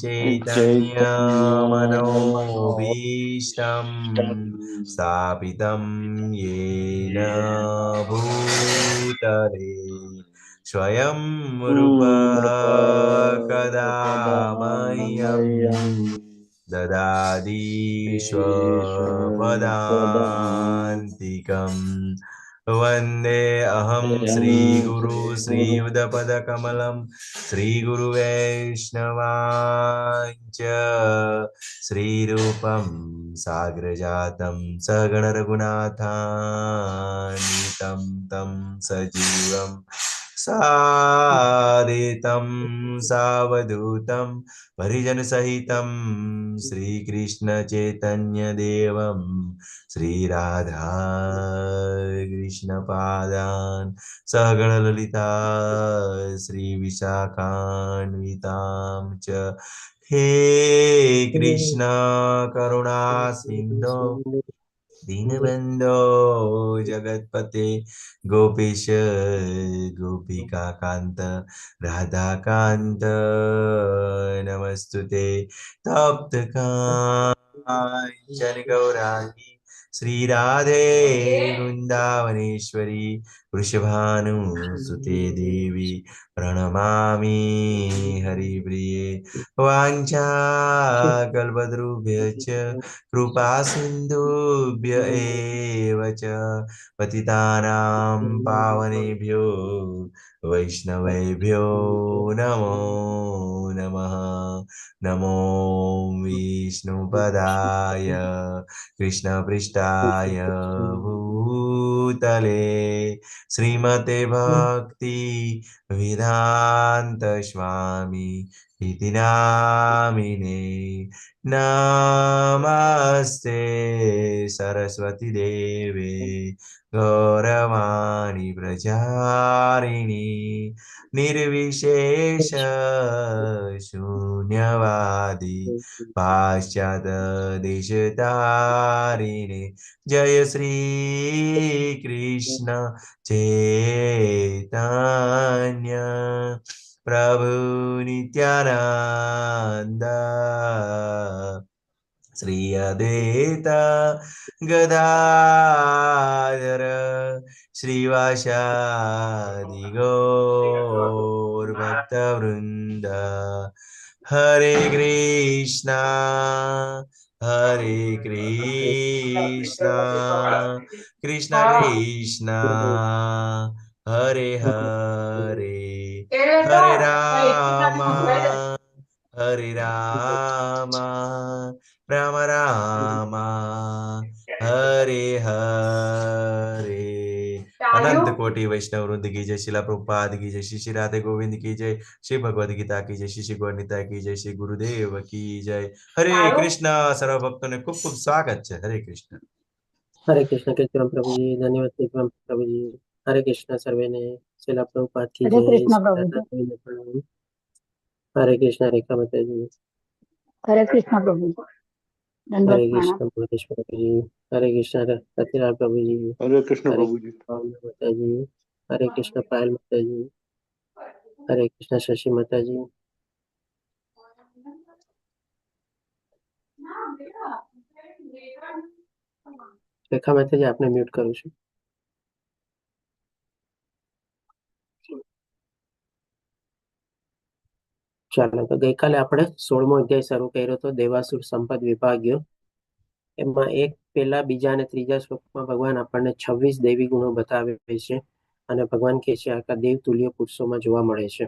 चैतन्यमनोभीष्टं स्थापितं येन भूतले स्वयं रूपा कदा मह्यं ददाति स्वपदान्तिकम् वन्दे अहं श्रीगुरु श्रीयुतपदकमलं श्रीगुरुवैष्णवाञ्च श्रीरूपं साग्रजातं सगणरघुनाथान्वितं तं सजीवं सादितं सावधूतं परिजनसहितं श्रीकृष्णचैतन्यदेवं श्रीराधा कृष्णपादान् सगणललिता श्रीविशाखान्वितां च हे कृष्ण करुणा सिन्धो दीनबन्धो जगत्पते गोपीश गोपिकान्त राधाकान्त नमस्तुते तप्तकाञ्चन गौराङ्गी श्रीराधे वृन्दावनेश्वरी वृषभानुसुते देवी प्रणमामि हरिप्रिये वाञ्छाकल्पतरुभ्यश्च कृपा सिन्धुभ्य एव च पतितानां पावनेभ्यो वैष्णवेभ्यो नमो नमः। नमो विष्णुपदाय कृष्णपृष्ठाय भूतले श्रीमते भक्ति वेदांत स्वामी इति नामिने नमस्ते सरस्वती देवे गौरवाणी प्रचारिणी निर्विशेष शून्यवादी पाश्चात्य जय श्री कृष्ण चैतन्य प्रभु नित्यानंद श्री अद्वैत गदाधर श्रीवासादि गौर भक्तवृंद हरे कृष्णा कृष्ण कृष्ण हरे हरे हरे राम राम राम हरे हरे। अनंत कोटि वैष्णव वृंद की जय, शिला प्रभुपाद की जय, श्री राधे गोविंद की जय, श्री भगवद गीता की जय, श्री गौरनीता की जय, श्री गुरुदेव की जय। हरे कृष्णा। सर्व भक्तों ने खूब खूब स्वागत है। हरे कृष्ण। हरे कृष्ण के परम प्रभु जी, धन्यवाद परम प्रभु जी। हरे कृष्ण सर्वे ने शिला प्रभुपाद की हरे जय। कृष्ण प्रभु जी। प्रणाम। हरे कृष्ण रेखा माता जी। हरे कृष्ण प्रभु जी। दंडवत हरे प्रणाम। कृष्ण महेश्वर प्रभु जी। हरे कृष्ण रतिलाल प्रभु जी। हरे कृष्ण प्रभु जी। माता जी। हरे कृष्ण पायल माता जी। हरे कृष्ण शशि माता जी। रेखा माता जी आपने म्यूट करू છું। ચાલો તો ગઈકાલે આપણે 16મો અધ્યાય શરૂ કર્યો હતો, દેવાસુર સંપદ વિભાગ્યો। એમાં એક પહેલા બીજા અને ત્રીજા શ્લોકમાં ભગવાન આપણને 26 દૈવી ગુણો બતાવે છે અને ભગવાન કહે છે આખા દેવ તુલ્ય પુરુષોમાં જોવા મળે છે।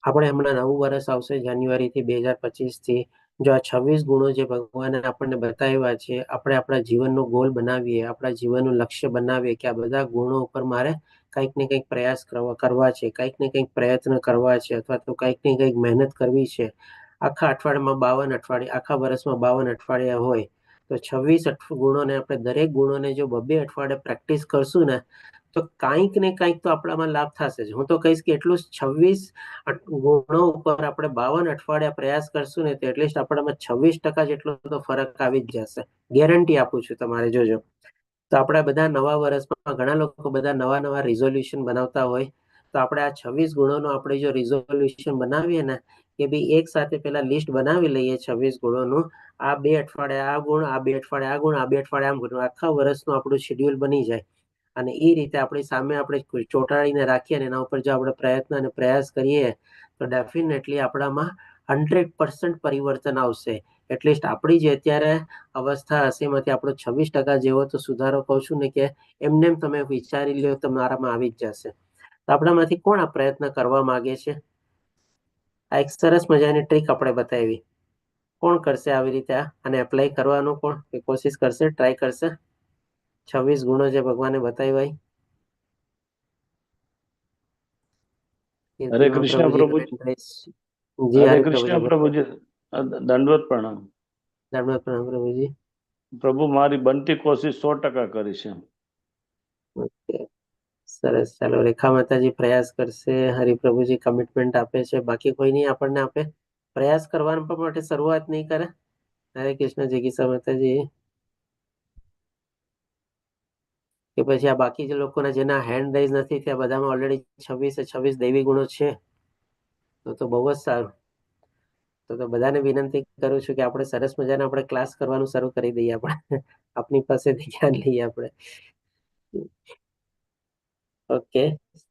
આપણે હમણાં નવું વર્ષ આવશે જાન્યુઆરીથી 2025થી, જો આ 26 ગુણો જે ભગવાને આપણને બતાવ્યા છે આપણે આપણા જીવનનો ગોલ બનાવીએ, આપણા જીવનનું લક્ષ્ય બનાવીએ કે આ બધા ગુણો ઉપર મારે કંઈક ને કંઈક પ્રયાસ કરવા છે, કંઈક ને કંઈક પ્રયત્ન કરવા છે, અથવા તો કંઈક ને કંઈક મહેનત કરવી છે। આખા અઠવાડિયામાં 52 અઠવાડિયા, આખા વર્ષમાં 52 અઠવાડિયા હોય તો 26 ગુણોને આપણે દરેક ગુણોને જો 2 અઠવાડિયે પ્રેક્ટિસ કરશું ને તો કંઈક ને કંઈક તો આપણામાં લાભ થશે જ। હું તો કહીશ કે એટલું 26 ગુણો ઉપર આપણે 52 અઠવાડિયા પ્રયાસ કરશું ને તો એટલીસ્ટ આપણામાં 26% જેટલો તો ફરક આવી જ જશે, ગેરંટી આપું છું તમારે જોજો। તો આપણે બધા નવા વર્ષમાં ઘણા લોકો બધા નવા રિઝોલ્યુશન બનાવતા હોય તો આપણે આ 26 ગુણોનો આપણે જો રિઝોલ્યુશન બનાવીએ ને કે ભાઈ એક સાથે પેલા લિસ્ટ બનાવી લઈએ 26 ગુણોનું, આ 2 અઠવાડિયા આ ગુણ, આ 2 અઠવાડિયા આ ગુણ, આ 2 અઠવાડિયા આમ ગુણ, આખા વર્ષનું આપણું શેડ્યુલ બની જાય. અને એ રીતે આપણી સામે આપણે ચોંટાડીને રાખીએ અને એના ઉપર જો આપણે પ્રયત્ન અને પ્રયાસ કરીએ તો ડેફિનેટલી આપણામાં 100% પરિવર્તન આવશે. એટલીસ્ટ આપણી જે અત્યારે અવસ્થા હશે એમાંથી આપણો 26% જેવો તો સુધારો કહું છું ને કે એમને તમે વિચારી લો તમારામાં આવી જ જશે. તો આપણામાંથી કોણ આ પ્રયત્ન કરવા માંગે છે? આ એક સરસ મજાની ટ્રીક આપણે બતાવી. કોણ કરશે આવી રીતે આને એપ્લાય કરવાનું? કોણ કોશિશ કરશે, ટ્રાય કરશે? 26 ગુણો જે ભગવાને બતાવ્યા. હરે કૃષ્ણ પ્રભુજી. જી હરે હરે કૃષ્ણ પ્રભુજી. દંડવત પ્રણામ. દંડવત પ્રણામ પ્રભુજી. પ્રભુ મારી બનતી કોશિશ 100% કરી છે. ઓકે, સરસ. ચાલો, રેખા માતાજી પ્રયાસ કરશે, હરિપ્રભુજી કમિટમેન્ટ આપે છે, બાકી કોઈ નહીં આપણને આપે. પ્રયાસ કરવાના માટે શરૂઆત નહીં કરે. હરે કૃષ્ણ જિગીસા માતાજી. કે પછી આ બાકી જે લોકોના જેના હેન્ડ રાઇઝ નથી ત્યાં બધામાં ઓલરેડી 26 દૈવી ગુણો છે તો બહુ જ સારું. તો બધાને વિનંતી કરું છું કે આપણે સરસ મજાના આપણે ક્લાસ કરવાનું શરૂ કરી દઈએ. આપણે આપની પાસેથી જ્ઞાન લઈએ આપણે. ઓકે,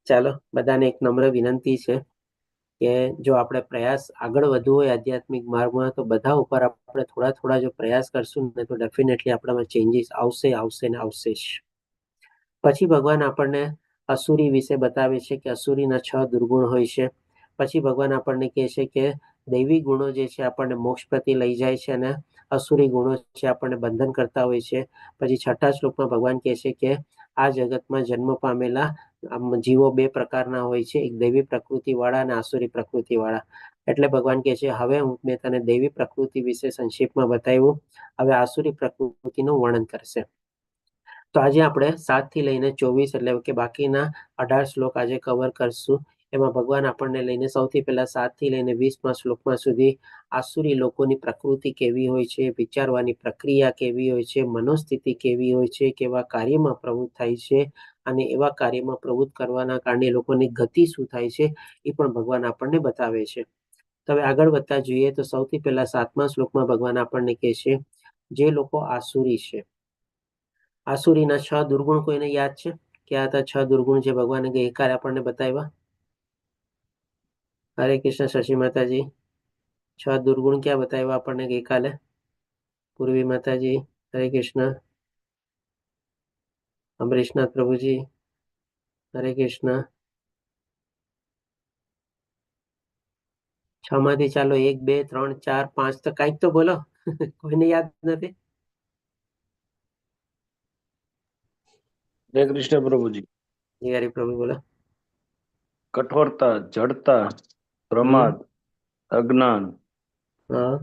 ચાલો, બધાને એક નમ્ર વિનંતી છે કે જો આપણે પ્રયાસ આગળ વધવું હોય આધ્યાત્મિક માર્ગમાં તો બધા ઉપર આપણે થોડા થોડા જો પ્રયાસ કરશું ને તો ડેફિનેટલી આપણામાં ચેન્જીસ આવશે ને આવશે જ. પછી ભગવાન આપણને અસુરી વિશે બતાવે છે કે અસુરીના 6 દુર્ગુણ હોય છે. પછી ભગવાન આપણને કહે છે કે દૈવી ગુણો જે છે આપણને મોક્ષ પ્રતિ લઈ જાય છે અને અસુરી ગુણો છે આપણને બંધન કરતા હોય છે. પછી 6થા શ્લોકમાં ભગવાન કહે છે કે આ જગતમાં જન્મ પામેલા જીવો 2 પ્રકારના હોય છે, એક દૈવી પ્રકૃતિ વાળા અને આસુરી પ્રકૃતિ વાળા. એટલે ભગવાન કહે છે હવે મેં તને દૈવી પ્રકૃતિ વિશે સંક્ષેપમાં બતાવ્યું, હવે આસુરી પ્રકૃતિનું વર્ણન કરશે. તો આજે આપણે 7 થી લઈને 24 એટલે કે બાકીના 18 શ્લોક આજે કવર કરશું. એમાં ભગવાન આપણને લઈને સૌથી પહેલા 7 થી લઈને 20માં શ્લોકમાં સુધી આસુરી લોકોની પ્રકૃતિ કેવી હોય છે, વિચારવાની પ્રક્રિયા કેવી હોય છે, મનોસ્થિતિ કેવી હોય છે, કેવા કાર્યમાં પ્રવૃત્ત થાય છે અને એવા કાર્યમાં પ્રવૃત્ત કરવાના કારણે લોકોની ગતિ શું થાય છે એ પણ ભગવાન આપણને બતાવે છે. તો હવે આગળ વધતા જોઈએ તો સૌથી પહેલા 7મા શ્લોકમાં ભગવાન આપણને કહે છે જે લોકો આસુરી છે. આસુરીના 6 દુર્ગુણ કોઈને યાદ છે? ક્યાં હતા 6 દુર્ગુણ જે ભગવાને ગઈકાલે આપણને બતાવ્યા? હરે કૃષ્ણ શશી માતાજી. 6 દુર્ગુણ ક્યાં બતાવ્યા આપણને ગઈકાલે? પૂર્વી માતાજી. હરે કૃષ્ણ. અમરીશનાથ પ્રભુજી. હરે કૃષ્ણ. 6 માંથી ચાલો 1 2 3 4 5 તો કઈક તો બોલો. કોઈને યાદ નથી? હરે કૃષ્ણ પ્રભુજી. જી હરે પ્રભુ બોલો. કઠોરતા, જડતા, પ્રમાદ, અજ્ઞાન. હા,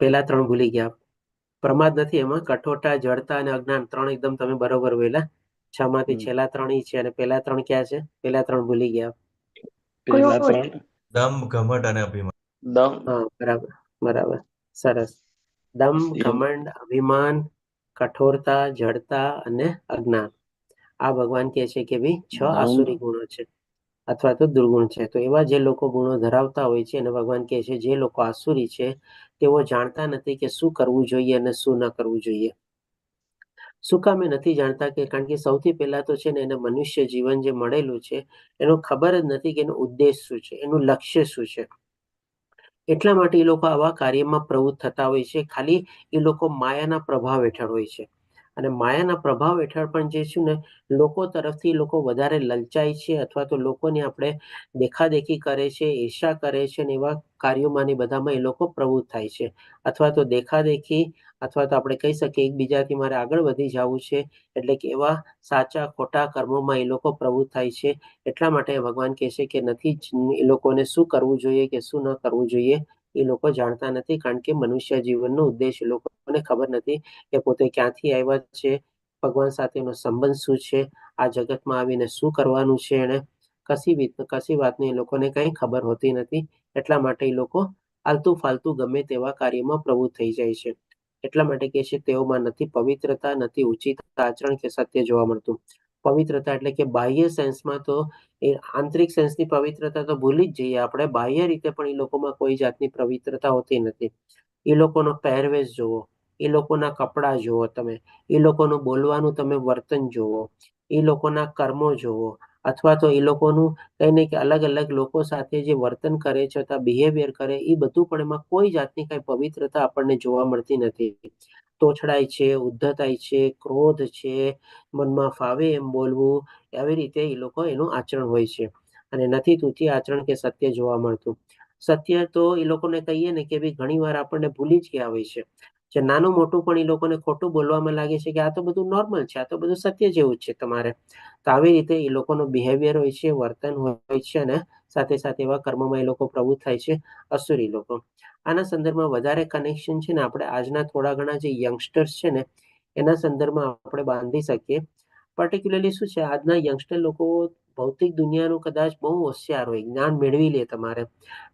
પેલા 3 ભૂલી ગયા. પ્રમાદ નથી એમાં. કઠોરતા, જડતા અને અજ્ઞાન 3 એકદમ તમે બરોબર બોલ્યા. 6 માંથી છેલ્લા 3 ઈ છે અને પેલા 3 ક્યાં છે? પેલા 3 ભૂલી ગયા. પેલા 3 દમ, ઘમંડ અને અભિમાન. દમ. હા, બરાબર બરાબર, સરસ. દમ, ઘમંડ, અભિમાન, કઠોરતા, જડતા અને અજ્ઞાન. આ ભગવાન કહે છે કે ભાઈ 6 આસુરી ગુણો છે અથવા તો દુર્ગુણ છે. તો એવા જે લોકો ગુણો ધરાવતા હોય છે અને ભગવાન કહે છે જે લોકો આસુરી છે તેઓ જાણતા નથી કે શું કરવું જોઈએ અને શું ન કરવું જોઈએ. શું કામ એ નથી જાણતા? કે કારણ કે સૌથી પહેલા તો છે ને એને મનુષ્ય જીવન જે મળેલું છે એનો ખબર જ નથી કે એનો ઉદ્દેશ શું છે, એનું લક્ષ્ય શું છે. એટલા માટે એ લોકો આવા કાર્યમાં પ્રવૃત્ત થતા હોય છે. ખાલી એ લોકો માયાના પ્રભાવ હેઠળ હોય છે અને માયાના પ્રભાવ હેઠળ પણ જે છે ને લોકો તરફથી લોકો વધારે લલચાય છે અથવા તો લોકોને આપણે દેખાદેખી કરે છે, ઈર્ષા કરે છે અને એવા કાર્યોમાં બધામાં એ લોકો પ્રવૃત્ત થાય છે. અથવા તો દેખાદેખી અથવા તો આપણે કહી શકીએ એકબીજાથી મારે આગળ વધી જવું છે એટલે કે એવા સાચા ખોટા કર્મોમાં એ લોકો પ્રવૃત્ત થાય છે. એટલા માટે ભગવાન કહે છે કે નથી એ લોકોને શું કરવું જોઈએ કે શું ન કરવું જોઈએ એ લોકો જાણતા નથી. કારણ કે મનુષ્ય જીવનનો ઉદ્દેશ એ લોકોને ખબર નથી કે પોતે ક્યાંથી આવ્યા છે, ભગવાન સાથેનો સંબંધ શું છે, આ જગતમાં આવીને શું કરવાનું છે. એને કશી વાતની એ લોકોને કઈ ખબર હોતી નથી. એટલા માટે એ લોકો આલતુ ફાલતુ ગમે તેવા કાર્યમાં પ્રવૃત્ત થઈ જાય છે. એટલા માટે કહે છે તેઓમાં નથી પવિત્રતા, નથી ઉચિત આચરણ કે સત્ય જોવા મળતું. પવિત્રતા એટલે કે બાહ્ય સેન્સમાં તો એ આંતરિક સેન્સની પવિત્રતા તો ભૂલી જ જઈએ આપણે, બાહ્ય રીતે પણ એ લોકોમાં કોઈ જાતની પવિત્રતા હોતી નથી. એ લોકોનો પહેરવેશ જુઓ, એ લોકોના કપડાં જુઓ તમે, એ લોકોનું બોલવાનું તમે વર્તન જુઓ, એ લોકોના કર્મો જુઓ, અથવા તો એ લોકોનું કઈ નહીં કે અલગ અલગ લોકો સાથે જે વર્તન કરે છતાં બિહેવિયર કરે, એ બધું પણ એમાં કોઈ જાતની કઈ પવિત્રતા આપણને જોવા મળતી નથી. તોછડાય છે, ઉદ્ધતાય છે, ક્રોધ છે, મનમાં ફાવે એમ બોલવું, આવી રીતે એ લોકો એનું આચરણ હોય છે. અને નથી તૂટી આચરણ કે સત્ય જોવા મળતું. સત્ય તો એ લોકોને કહીએ ને કે ભાઈ ઘણી વાર આપણને ભૂલી જ ગયા હોય છે. જે નાનું મોટું પણ એ લોકોને ખોટું બોલવામાં લાગે છે કે આ તો બધું નોર્મલ છે, આ તો બધું સત્ય જેવું જ છે તમારે. તો આવી રીતે એ લોકોનો બિહેવિયર હોય છે, વર્તન હોય છે, અને સાથે સાથે એવા કર્મોમાં એ લોકો પ્રવૃત્ત થાય છે, અસુરી લોકો. આના સંદર્ભમાં વધારે કનેક્શન છે ને આપણે આજના થોડા ઘણા જે યંગસ્ટર્સ છે ને એના સંદર્ભમાં આપણે બાંધી શકીએ. પર્ટિક્યુલરલી શું છે, આજના યંગસ્ટર લોકો ભૌતિક દુનિયાનું કદાચ બહુ હોશિયાર હોય, જ્ઞાન મેળવી લે, તમારે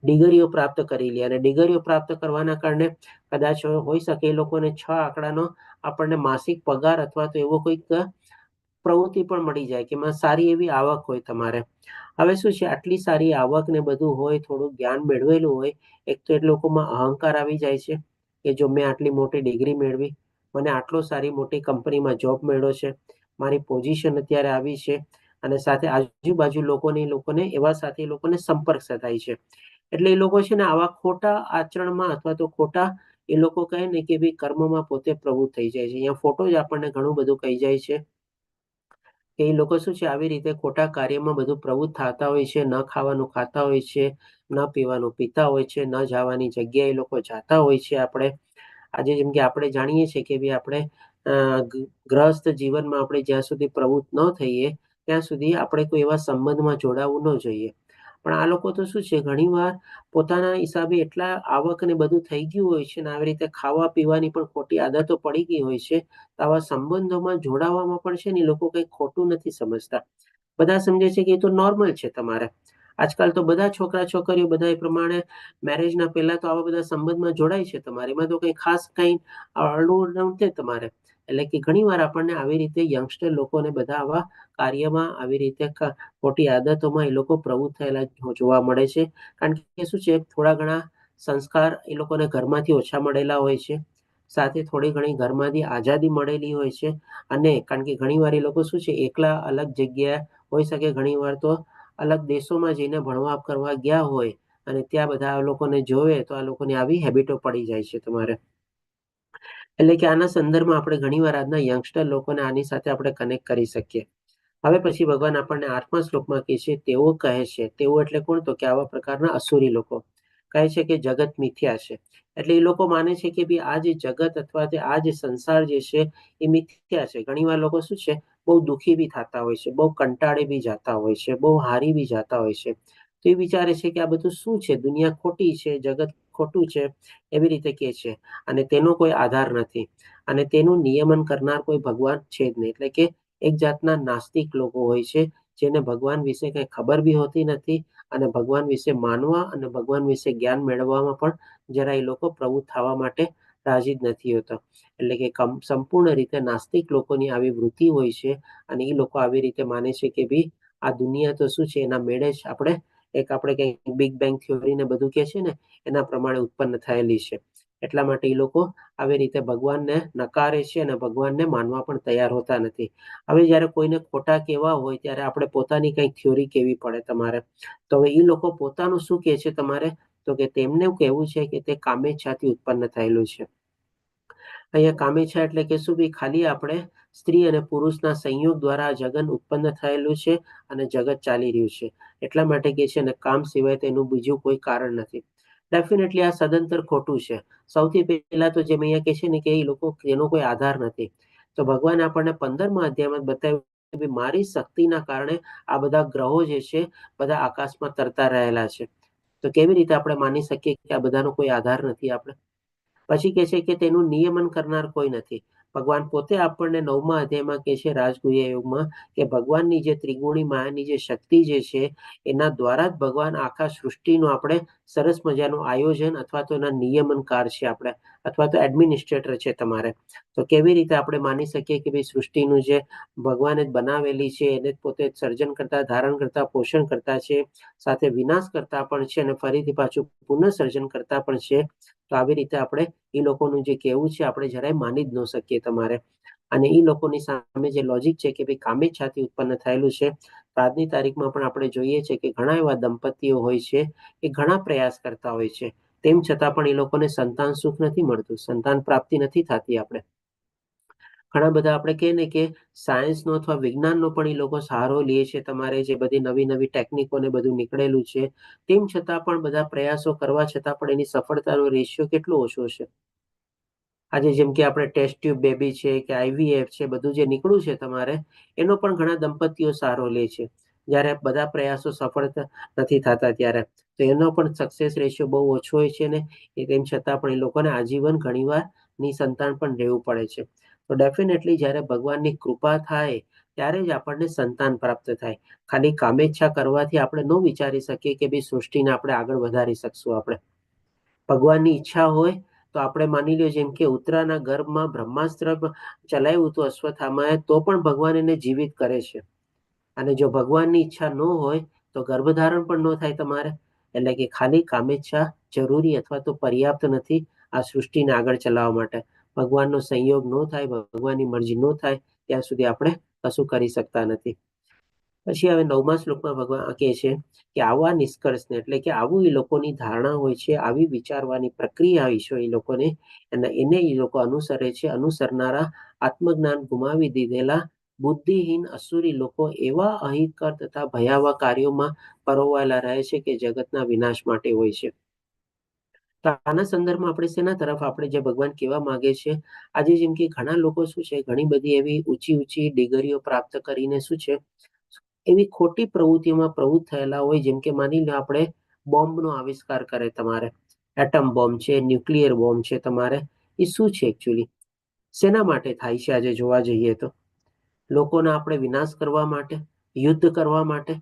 ડિગ્રીઓ પ્રાપ્ત કરી લે, અને ડિગ્રીઓ પ્રાપ્ત કરવાના કારણે કદાચ હોઈ શકે એ લોકોને 6 આંકડાનો આપણને માસિક પગાર અથવા તો એવો કોઈક પ્રવૃત્તિ પણ મળી જાય કે એમાં સારી એવી આવક હોય તમારે. હવે શું છે, આટલી સારી આવક ને બધું હોય, થોડું જ્ઞાન મેળવેલું હોય, એક તો એ લોકોમાં અહંકાર આવી જાય છે કે જો મેં આટલી મોટી ડિગ્રી મેળવી, મને આટલો સારી મોટી કંપનીમાં જોબ મળ્યો છે, મારી પોઝિશન અત્યારે આવી છે, અને સાથે આજુબાજુ લોકોને એવા સાથે એ લોકોને સંપર્ક સધાય છે. એટલે એ લોકો છે ને આવા ખોટા આચરણમાં અથવા તો ખોટા એ લોકો કહે ને કે ભાઈ કર્મમાં પોતે પ્રવૃત્ત થઈ જાય છે. અહીંયા ફોટો જ આપણને ઘણું બધું કહી જાય છે કે એ લોકો શું છે, આવી રીતે ખોટા કાર્યમાં બધું પ્રવૃત્ત થતા હોય છે. ન ખાવાનું ખાતા હોય છે, ન પીવાનું પીતા હોય છે, ન જવાની જગ્યાએ એ લોકો જાતા હોય છે. આપણે આજે જેમ કે આપણે જાણીએ છીએ કે ભાઈ આપણે ગ્રહસ્થ જીવનમાં આપણે જ્યાં સુધી પ્રવૃત્ત ન થઈએ ત્યાં સુધી આપણે કોઈ એવા સંબંધમાં જોડાવું ન જોઈએ. પણ આ લોકો તો શું છે, ઘણીવાર પોતાના હિસાબે એટલા આવક ને બધું થઈ ગયું હોય છે, ને આવી રીતે ખાવા પીવાની પણ ખોટી આદતો પડી ગઈ હોય છે. તો આવા સંબંધોમાં જોડાવામાં પણ છે ને એ લોકો કંઈ ખોટું નથી સમજતા. બધા સમજે છે કે એ તો નોર્મલ છે તમારે. આજકાલ તો બધા છોકરા છોકરીઓ બધા એ પ્રમાણે મેરેજના પહેલા તો આવા બધા સંબંધમાં જોડાય છે તમારે. એમાં તો કંઈ ખાસ કંઈ અડવું નથી તમારે. એટલે કે ઘણી વાર આપણને આવી રીતે યંગસ્ટર લોકોને બધા આવા કાર્યમાં આવી રીતે ખોટી આદતોમાં એ લોકો પ્રવૃત્ત થયેલા જોવા મળે છે. કારણ કે શું છે, થોડા ઘણા સંસ્કાર એ લોકોને ઘરમાંથી ઓછા મળેલા હોય છે, સાથે થોડી ઘણી ઘરમાંથી આઝાદી મળેલી હોય છે. અને કારણ કે ઘણી વાર એ લોકો શું છે, એકલા અલગ જગ્યાએ હોઈ શકે, ઘણી વાર તો અલગ દેશોમાં જઈને ભણવા કરવા ગયા હોય, અને ત્યાં બધા આ લોકોને જોવે તો આ લોકોની આવી હેબિટો પડી જાય છે તમારે. એટલે કે આના સંદર્ભમાં આપણે ઘણીવાર આજના યંગસ્ટર લોકોને આની સાથે આપણે કનેક્ટ કરી શકીએ. હવે પછી ભગવાન આપણને 8મા શ્લોકમાં કહે છે, તેઓ કહે છે, તેઓ એટલે કોણ, તો કે આવા પ્રકારના અસુરી લોકો કહે છે કે જગત મિથ્યા છે. એટલે એ લોકો માને છે કે ભાઈ આ જે જગત અથવા આ જે સંસાર જે છે એ મિથ્યા છે. ઘણીવાર લોકો શું છે, બહુ દુઃખી બી થતા હોય છે, બહુ કંટાળે બી જતા હોય છે, બહુ હારી બી જતા હોય છે. તો એ વિચારે છે કે આ બધું શું છે, દુનિયા ખોટી છે, જગત ખોટું છે, એવી રીતે કહે છે. અને તેનો કોઈ આધાર નથી, અને તેનું નિયમન કરનાર કોઈ ભગવાન છે જ નહીં. એટલે કે એક જાતના નાસ્તિક લોકો હોય છે, જેને ભગવાન વિશે કંઈ ખબર બી હોતી નથી, અને ભગવાન વિશે માનવા અને ભગવાન વિશે જ્ઞાન મેળવવામાં પણ જરા એ લોકો પ્રવૃત્ત થવા માટે રાજી જ નથી હોતા. એટલે કે સંપૂર્ણ રીતે નાસ્તિક લોકોની આવી વૃત્તિ હોય છે, અને એ લોકો આવી રીતે માને છે કે ભાઈ આ દુનિયા તો શું છે, એના મેળે જ આપણે કંઈક બિગ બેંગ થિયોરી ને બધું કે છે ને એના પ્રમાણે ઉત્પન્ન થયેલી છે. એટલા માટે એ લોકો આવી રીતે ભગવાનને નકારે છે, અને ભગવાનને માનવા પણ તૈયાર હોતા નથી. હવે જ્યારે કોઈને ખોટા કહેવા હોય ત્યારે આપણે પોતાની કંઈક થિયોરી કહેવી પડે તમારે. તો હવે એ લોકો પોતાનું શું કહે છે તમારે, તો કે તેમને કહેવું છે કે તે કામેચ્છાથી ઉત્પન્ન થયેલું છે. અહીંયા કામેચ્છા એટલે કે શું, ભાઈ ખાલી આપણે સ્ત્રી અને પુરુષના સંયોગ દ્વારા આ જગત ઉત્પન્ન થયેલું છે, અને જગત ચાલી રહ્યું છે. એટલા માટે કે છે ને કામ સિવાય તેનું બીજું કોઈ કારણ નથી. ડેફિનેટલી આ સદંતર ખોટું છે. સૌથી પહેલા તો જેમ અહીંયા કહે છે ને કે એ લોકો એનો કોઈ આધાર નથી. તો ભગવાન આપણને 15મા અધ્યાયમાં બતાવ્યું કે મારી શક્તિના કારણે આ બધા ગ્રહો જે છે બધા આકાશમાં તરતા રહેલા છે. તો કેવી રીતે આપણે માની શકીએ કે આ બધાનો કોઈ આધાર નથી આપણે? પછી કહે છે કે તેનું નિયમન કરનાર કોઈ નથી. ભગવાન પોતે આપણને 9મા અધ્યાયમાં કહે છે રાજગુહ્ય યોગમાં કે ભગવાનની જે ત્રિગુણી માયાની જે શક્તિ જે છે એના દ્વારા જ ભગવાન આખા સૃષ્ટિનું આપણે સરસ મજાનું આયોજન અથવા તો એના નિયમનકાર છે આપણે, અથવા તો એડમિનિસ્ટ્રેટર છે તમારે. તો કેવી રીતે આપણે માની શકીએ કે ભાઈ સૃષ્ટિનું જે ભગવાને જ બનાવેલી છે એને જ પોતે સર્જન કરતા, ધારણ કરતા, પોષણ કરતા છે, સાથે વિનાશ કરતા પણ છે અને ફરીથી પાછું પુનઃસર્જન કરતા પણ છે. તો આવી રીતે આપણે એ લોકોનું જે કહેવું છે આપણે જરાય માની જ ન શકીએ તમારે. અને એ લોકોની સામે જે લોજિક છે કે ભાઈ કામેચ્છાથી ઉત્પન્ન થયેલું છે. આજની તારીખમાં પણ આપણે જોઈએ છે કે ઘણા એવા દંપતીઓ હોય છે કે ઘણા પ્રયાસ કરતા હોય છે, તેમ છતાં પણ એ લોકોને સંતાન સુખ નથી મળતું, સંતાન પ્રાપ્તિ નથી થતી. આપણે ઘણા બધા આપણે કહીએ ને કે સાયન્સનો અથવા વિજ્ઞાનનો પણ એ લોકો સહારો લે છે તમારે, જે બધી નવી નવી ટેકનિકો ને બધું નીકળેલું છે, તેમ છતાં પણ બધા પ્રયાસો કરવા છતાં પણ એની સફળતાનો રેશિયો કેટલો ઓછો છે. આજે જેમ કે આપણે ટેસ્ટ ટ્યુબ બેબી છે કે IVF છે, બધું જે નીકળ્યું છે તમારે, એનો પણ ઘણા દંપતીઓ સહારો લે છે. જ્યારે બધા પ્રયાસો સફળ નથી થતા ત્યારે તો એનો પણ સક્સેસ રેશિયો બહુ ઓછો હોય છે ને, તેમ છતાં પણ એ લોકોને આજીવન ઘણીવાર નિસંતાન પણ રહેવું પડે છે. તો ડેફિનેટલી જ્યારે ભગવાનની કૃપા થાય ત્યારે જ આપણને સંતાન પ્રાપ્ત થાય. ખાલી કામેચ્છા કરવાથી આપણે ન વિચારી શકીએ કે ભાઈ સૃષ્ટિને આપણે આગળ વધારી શકશું. આપણે ભગવાનની ઈચ્છા હોય તો આપણે માની લો જેમ કે ઉત્તરાના ગર્ભમાં બ્રહ્માસ્ત્ર ચલાવ્યું હતું અશ્વત્થામાએ, તો પણ ભગવાન એને જીવિત કરે છે. અને જો ભગવાનની ઈચ્છા ન હોય તો ગર્ભધારણ પણ ન થાય તમારે. એટલે કે ખાલી કામેચ્છા જરૂરી અથવા તો પર્યાપ્ત નથી આ સૃષ્ટિને આગળ ચલાવવા માટે. ભગવાનનો સંયોગ ન થાય, ભગવાનની મરજી ન થાય ત્યાં સુધી આપણે કશું કરી શકતા નથી. પછી હવે 9મા શ્લોકમાં ભગવાન કહે છે કે આવા નિષ્કર્ષને, એટલે કે આવું એ લોકોની ધારણા હોય છે, આવી વિચારવાની પ્રક્રિયા હોય છે એ લોકોને, અને એને એ લોકો અનુસરે છે. અનુસરનારા આત્મજ્ઞાન ગુમાવી દીધેલા બુદ્ધિહીન અસુરી લોકો એવા અહિતકર તથા ભયાવહ કાર્યોમાં પરોવાયેલા રહે છે કે જગતના વિનાશ માટે હોય છે. તો આના સંદર્ભમાં આપણે શેના તરફ આપણે જે ભગવાન કહેવા માંગે છે, આજે જેમ કે ઘણા લોકો શું છે, ઘણી બધી એવી ઊંચી ઊંચી ડિગ્રીઓ પ્રાપ્ત કરીને શું છે, એવી ખોટી પ્રવૃત્તિઓમાં પ્રવૃત્ત થયેલા હોય. જેમ કે માની લો આપણે બોમ્બનો આવિષ્કાર કરે તમારે, એટમ બોમ્બ છે, ન્યુક્લિયર બોમ્બ છે તમારે, એ શું છે એકચ્યુઅલી શેના માટે થાય છે? આજે જોવા જઈએ તો લોકોના આપણે વિનાશ કરવા માટે, યુદ્ધ કરવા માટે.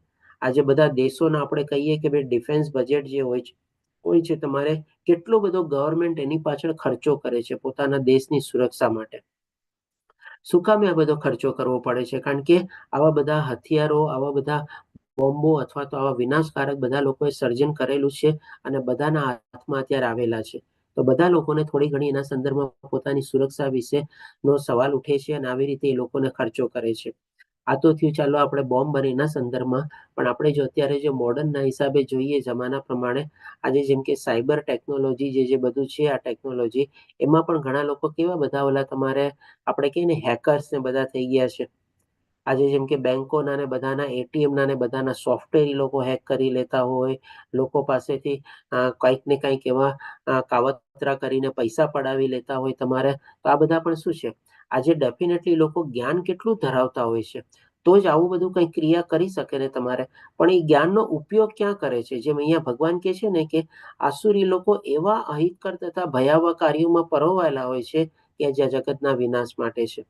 આજે બધા દેશોના આપણે કહીએ કે ભાઈ ડિફેન્સ બજેટ જે હોય છે તમારે, કેટલો બધો ગવર્મેન્ટ એની પાછળ ખર્ચો કરે છે પોતાના દેશની સુરક્ષા માટે. શું કામ આ બધો ખર્ચો કરવો પડે છે? કારણ કે આવા બધા હથિયારો, આવા બધા બોમ્બો અથવા તો આવા વિનાશકારક બધા લોકોએ સર્જન કરેલું છે અને બધાના હાથમાં અત્યારે આવેલા છે. તો બધા લોકોને થોડી ઘણી એના સંદર્ભમાં પોતાની સુરક્ષા વિશે નો સવાલ ઉઠે છે અને આવી રીતે એ લોકોને ખર્ચો કરે છે. આ તો થયું ચાલો આપણે બોમ્બ અને એના સંદર્ભમાં, પણ આપણે જો અત્યારે જો મોડર્નના હિસાબે જોઈએ જમાના પ્રમાણે, આજે જેમ કે સાયબર ટેકનોલોજી જે બધું છે, આ ટેકનોલોજી એમાં પણ ઘણા લોકો કેવા બધા ઓલા તમારે આપણે કહીએ ને હેકર્સ ને બધા થઈ ગયા છે. આજે જેમ કે બેંકોના ને બધાના ATMના ને બધાના સોફ્ટવેર એ લોકો હેક કરી લેતા હોય, લોકો પાસેથી કંઈક ને કંઈક એવા કાવતરા કરીને પૈસા પડાવી લેતા હોય તમારે. તો આ બધા પણ શું છે, આજે ડેફિનેટલી લોકો જ્ઞાન કેટલું ધરાવતા હોય છે તો જ આવું બધું કંઈ ક્રિયા કરી શકે ને તમારે. પણ એ જ્ઞાનનો ઉપયોગ ક્યાં કરે છે? જેમ અહીંયા ભગવાન કહે છે ને કે આસુરી લોકો એવા અહિતકર તથા ભયાવહ કાર્યોમાં પરોવાયેલા હોય છે કે જ્યાં જગતના વિનાશ માટે છે.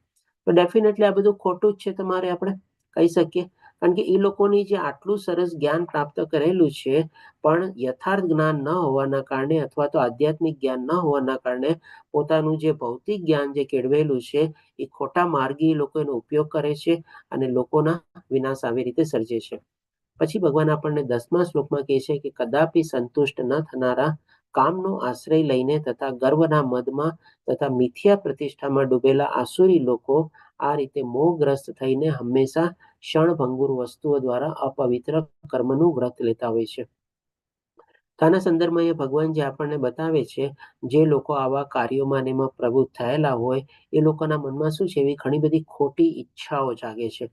તો ડેફિનેટલી આ બધું ખોટું જ છે તમારે, આપણે કહી શકીએ. કારણ કે એ લોકોની જે આટલું સરસ જ્ઞાન પ્રાપ્ત કરેલું છે, પણ યથાર્થ જ્ઞાન ન હોવાના કારણે અથવા તો આધ્યાત્મિક જ્ઞાન ન હોવાના કારણે પોતાનું જે ભૌતિક જ્ઞાન જે કેળવેલું છે એ ખોટા માર્ગે એ લોકો એનો ઉપયોગ કરે છે અને લોકોના વિનાશ આવી રીતે સર્જે છે. પછી ભગવાન આપણને 10મા શ્લોકમાં કહે છે કે કદાપી સંતુષ્ટ ન થનારા, કામનો આશ્રય લઈને તથા ગર્વના મદમાં તથા મિથ્યા પ્રતિષ્ઠામાં ડૂબેલા આસુરી લોકો આ રીતે મોહગ્રસ્ત થઈને હંમેશા ક્ષણભંગુર વસ્તુઓ દ્વારા અપવિત્ર કર્મનું વ્રત લેતા હોય છે. આના સંદર્ભમાં એ ભગવાન જે આપણને બતાવે છે, જે લોકો આવા કાર્યોમાં ને એમાં પ્રવૃત્ત થયેલા હોય એ લોકોના મનમાં શું છે, એવી ઘણી બધી ખોટી ઈચ્છાઓ જાગે છે.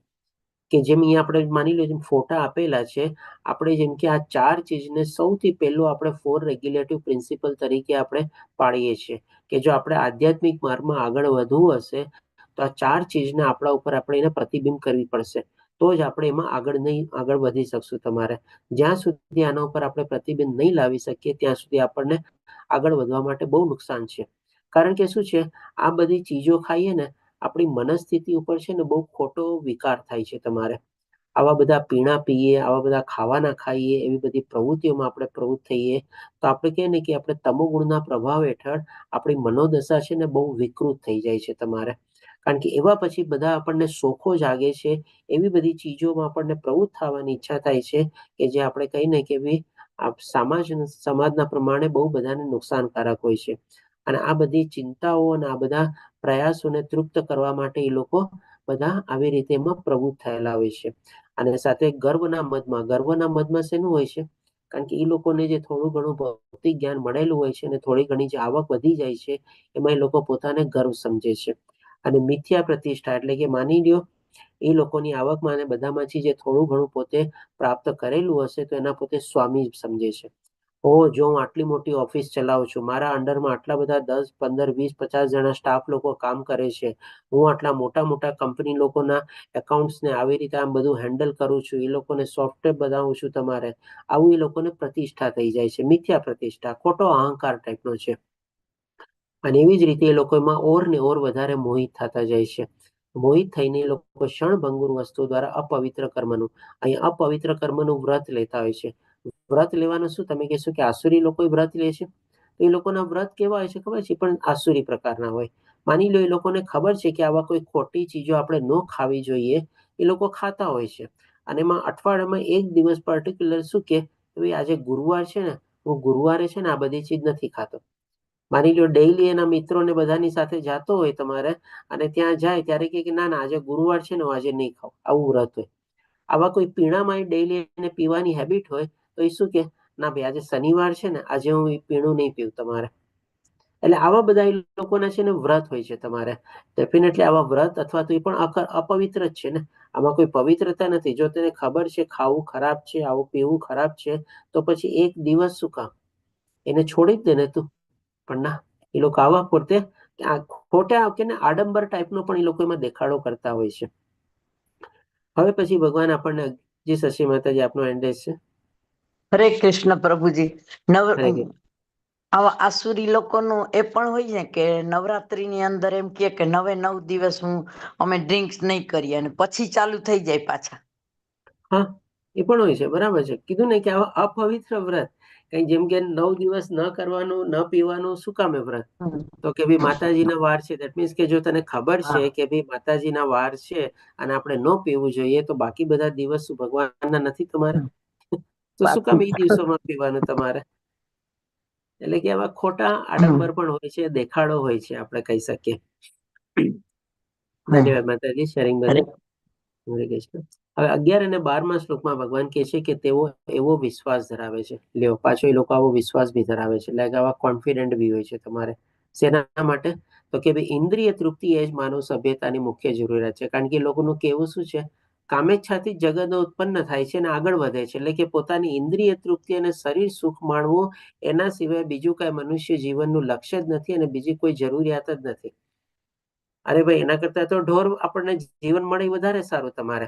કે જેમ અહીંયા આપણે માની લો જેમ ફોટા આપેલા છે, આપણે જેમ કે આ 4 ચીજને સૌથી પહેલું આપણે 4 રેગ્યુલેટિવ પ્રિન્સિપલ તરીકે આપણે પાડીએ છીએ કે જો આપણે આધ્યાત્મિક માર્ગમાં આગળ વધવું હશે તો આ 4 ચીજને આપણા ઉપર આપણે એને પ્રતિબિંબ કરવી પડશે. તો જ આપણે એમાં આગળ વધી શકશું તમારે. જ્યાં સુધી આના ઉપર આપણે પ્રતિબિંબ નહીં લાવી શકીએ ત્યાં સુધી આપણને આગળ વધવા માટે બહુ નુકસાન છે. કારણ કે શું છે, આ બધી ચીજો ખાઈએ ને આપણી મનસ્થિતિ ઉપર છે ને બહુ ખોટો વિકાર થાય છે તમારે. આવા બધા પીણા પીએ, આવા બધા ખાવાના ખાઈએ, એવી બધી પ્રવૃત્તિઓમાં આપણે પ્રવૃત્ત થઈએ તો આપણે કહે ને કે આપણે તમોગુણના પ્રભાવ હેઠળ આપણી મનોદશા છે ને બહુ વિકૃત થઈ જાય છે તમારે. કારણ કે એવા પછી બધા આપણને શોખો જાગે છે, એવી બધી ચીજોમાં આપણને પ્રવૃત્ત થવાની ઈચ્છા થાય છે કે જે આપણે કહીને કે સમાજના પ્રમાણે બહુ બધાને નુકસાનકારક હોય છે. અને આ બધી ચિંતાઓ અને આ બધા પ્રયાસોને તૃપ્ત કરવા માટે એ લોકો બધા આવી રીતે એમાં પ્રવૃત્ત થયેલા હોય છે. અને સાથે ગર્વના મદમાં શેનું હોય છે? કારણ કે એ લોકોને જે થોડું ઘણું ભૌતિક જ્ઞાન મળેલું હોય છે અને થોડી ઘણી જે આવક વધી જાય છે એમાં એ લોકો પોતાને ગર્વ સમજે છે. અને મિથ્યા પ્રતિષ્ઠા એટલે કે માની લ્યો એ લોકોની આવકમાં અને બધામાંથી જે થોડું ઘણું પોતે પ્રાપ્ત કરેલું હશે તો એના પોતે સ્વામી સમજે છે. જો હું આટલી મોટી ઓફિસ ચલાવું છું, મારા અંડરમાં આટલા બધા 10, 15, 20, 50 જણા સ્ટાફ લોકો કામ કરે છે, હું આટલા મોટા મોટા કંપની લોકોના એકાઉન્ટ્સને આવી રીતે આમ બધું હેન્ડલ કરું છું, એ લોકોને સોફ્ટવેર બનાવું છું તમારે, આવું એ લોકોને પ્રતિષ્ઠા થઈ જાય છે. મિથ્યા પ્રતિષ્ઠા, ખોટો અહંકાર ટાઈપનો છે. અને એવી જ રીતે એ લોકો એમાં ઓર ને ઓર વધારે મોહિત થતા જાય છે. મોહિત થઈને એ લોકો ક્ષણભંગુર વસ્તુ દ્વારા અપવિત્ર કર્મનું, અહીં અપવિત્ર કર્મનું વ્રત લેતા હોય છે. વ્રત લેવાનું શું? તમે કહેશો કે આસુરી લોકો વ્રત લે છે. તો એ લોકોના વ્રત કેવા હોય છે ખબર છે? પણ આસુરી પ્રકારના હોય. માની લો એ લોકોને ખબર છે કે આવા કોઈ ખોટી ચીજો આપણે ન ખાવી જોઈએ, એ લોકો ખાતા હોય છે. અને એમાં અઠવાડિયામાં એક દિવસ પર્ટિક્યુલર શું કે ભાઈ આજે ગુરુવાર છે ને, હું ગુરુવારે છે ને આ બધી ચીજ નથી ખાતો. માની લો ડેઈલી એના મિત્રોને બધાની સાથે જાતો હોય તમારે, અને ત્યાં જાય ત્યારે કે ના ના આજે ગુરુવાર છે ને હું આજે નહીં ખાઉં, આવું વ્રત હોય. આવા કોઈ પીણામાં ડેઈલી એને પીવાની હેબિટ હોય તો એ શું કે ના ભાઈ આજે શનિવાર છે ને આજે હું પીણું નહીં પીવું તમારે. એટલે આવા બધા એ લોકોના છે ને વ્રત હોય છે તમારે. ડેફિનેટલી આવા વ્રત અથવા તો એ પણ અપવિત્ર જ છે ને, આમાં કોઈ પવિત્રતા નથી. જો તને ખબર છે ખાવું ખરાબ છે, આવું પીવું ખરાબ છે, તો પછી એક દિવસ શું કામ એને છોડી જ દે ને તું. પણ ના, એ લોકો આવા પોતે ખોટા કે ને આડંબર ટાઈપનો પણ એ લોકો એમાં દેખાડો કરતા હોય છે. હવે પછી ભગવાન આપણને જી શશી માતાજી આપનો એન્ડેસ છે. હરે કૃષ્ણ પ્રભુજી. હરે કૃષ્ણ. આવા આસુરી લોકોનું એ પણ હોય ને કે નવરાત્રીની અંદર એમ કે 9 દિવસ અમે ડ્રિંક્સ નહીં કરીએ અને પછી ચાલુ થઈ જાય પાછા. હા, એ પણ હોય છે, બરાબર છે. કીધું ને કે આવા અપવિત્ર વ્રત, કઈ જેમ કે 9 દિવસ ન કરવાનું, ન પીવાનું, શું કામે વ્રત? તો કે ભાઈ માતાજીના વાર છે. દેટ મીન્સ કે જો તને ખબર છે કે ભાઈ માતાજીના વાર છે અને આપણે ન પીવું જોઈએ, તો બાકી બધા દિવસ ભગવાનના નથી તમારે? તો શું કામ એ દિવસોમાં પીવાનું તમારે? એટલે કે આવા ખોટા આડંબર પણ હોય છે, દેખાડો હોય છે, આપણે કહી શકીએ. ધન્યવાદ માતાજી શેરિંગ બદલ. હરે કૃષ્ણ. હવે 11 અને 12મા શ્લોકમાં ભગવાન કહે છે કે તેઓ એવો વિશ્વાસ ધરાવે છે. લ્યો, પાછો એ લોકો આવો વિશ્વાસ બી ધરાવે છે, લાઈક આવા કોન્ફિડન્ટ બી હોય છે તમારે. શેના માટે? તો કે ભાઈ ઇન્દ્રિય તૃપ્તિ એ જ માનવ સભ્યતાની મુખ્ય જરૂરિયાત છે. કારણ કે એ લોકોનું કેવું શું છે? કામેચ્છાથી જગત ઉત્પન્ન થાય છે અને આગળ વધે છે. એટલે કે પોતાની ઇન્દ્રિય તૃપ્તિ અને શરીર સુખ માણવું, એના સિવાય બીજું કઈ મનુષ્ય જીવનનું લક્ષ્ય જ નથી અને બીજી કોઈ જરૂરિયાત જ નથી. અરે ભાઈ, એના કરતા તો ઢોર આપણને જીવન મળે વધારે સારું તમારે.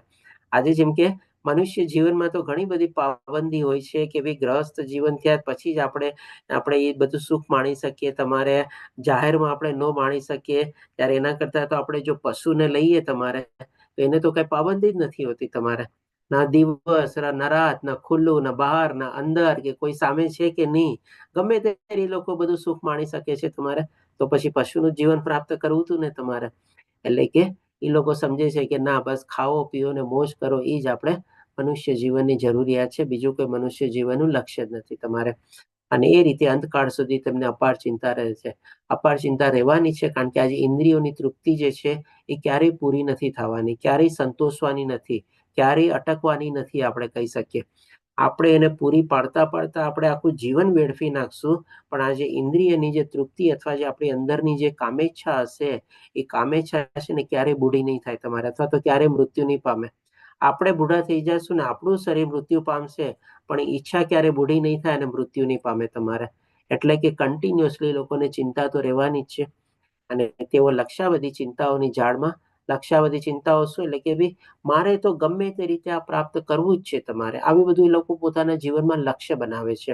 આજે જેમ કે મનુષ્ય જીવનમાં તો ઘણી બધી પાબંદી હોય છે કે ભાઈ ગ્રહસ્થ જીવન થયા પછી જ આપણે એ બધું સુખ માણી શકીએ. તમારે જાહેરમાં આપણે ન માણી શકીએ. ત્યારે એના કરતા તો આપણે જો પશુને લઈએ તમારે, તો એને તો કઈ પાબંદી જ નથી હોતી તમારે. ના દિવસ ના રાત, ના ખુલ્લું, ના બહાર, ના અંદર, કે કોઈ સામે છે કે નહીં, ગમે તે એ લોકો બધું સુખ માણી શકે છે તમારે. તો પછી પશુનું જીવન પ્રાપ્ત કરવું હતું ને તમારે. એટલે કે એ લોકો સમજે છે કે ના, બસ ખાઓ પીઓ ને મોજ કરો, એ જ આપણે મનુષ્ય જીવનની જરૂરિયાત છે. બીજું કોઈ મનુષ્ય જીવનનું લક્ષ્ય જ નથી તમારે. અને એ રીતે અંતકાળ સુધી તેમને અપાર ચિંતા રહે છે. અપાર ચિંતા રહેવાની છે, કારણ કે આજે ઇન્દ્રિયોની તૃપ્તિ જે છે એ ક્યારેય પૂરી નથી થવાની, ક્યારેય સંતોષવાની નથી, ક્યારેય અટકવાની નથી, આપણે કહી શકીએ. આપણે એને પૂરી પાડતા પાડતા આપણે આખું જીવન વેડફી નાખશું, પણ આ જે ઇન્દ્રિયની જે તૃપ્તિ અથવા જે આપણી અંદરની જે કામેચ્છા હશે, એ કામેચ્છા છે ને ક્યારેય બુઢી નહીં થાય તમારે, અથવા તો ક્યારેય મૃત્યુ નહીં પામે. આપણે બુઢા થઈ જશું ને આપણું શરીર મૃત્યુ પામશે, પણ ઈચ્છા ક્યારે બુઢી નહીં થાય અને મૃત્યુ નહીં પામે તમારે. એટલે કે કન્ટિન્યુઅસલી લોકોને ચિંતા તો રહેવાની જ છે. અને તેઓ લક્ષાવધિ ચિંતાઓની જાળમાં, લક્ષાવધિ ચિંતાઓ શું? એટલે કે ભાઈ મારે તો ગમે તે રીતે આ પ્રાપ્ત કરવું જ છે તમારે. આવી બધું એ લોકો પોતાના જીવનમાં લક્ષ્ય બનાવે છે.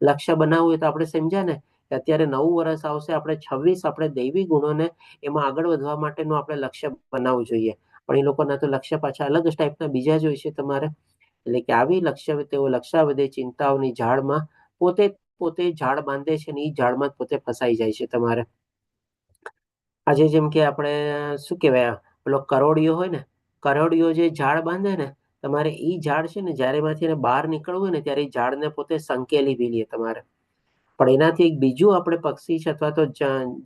લક્ષ્ય બનાવવું હોય તો આપણે સમજ્યા ને કે અત્યારે નવું વર્ષ આવશે, આપણે 26 આપણે દૈવી ગુણોને એમાં આગળ વધવા માટેનું આપણે લક્ષ્ય બનાવવું જોઈએ. પણ એ લોકોના તો લક્ષ્ય પાછા અલગ જ ટાઈપના બીજા જ હોય છે તમારે. એટલે કે આવી તેઓ લક્ષાવધિ ચિંતાઓની ઝાડમાં પોતે ઝાડ બાંધે છે ને એ ઝાડમાં પોતે ફસાઈ જાય છે તમારે. આજે જેમ કે આપણે શું કહેવાય, પેલો કરોડિયો હોય ને, કરોડિયો જે ઝાડ બાંધે ને, તમારે ઈ ઝાડ છે ને જ્યારે એમાંથી એને બહાર નીકળવું હોય ને ત્યારે એ ઝાડને પોતે સંકેલી બી લે તમારે. પણ એનાથી એક બીજું આપણે પક્ષી છે અથવા તો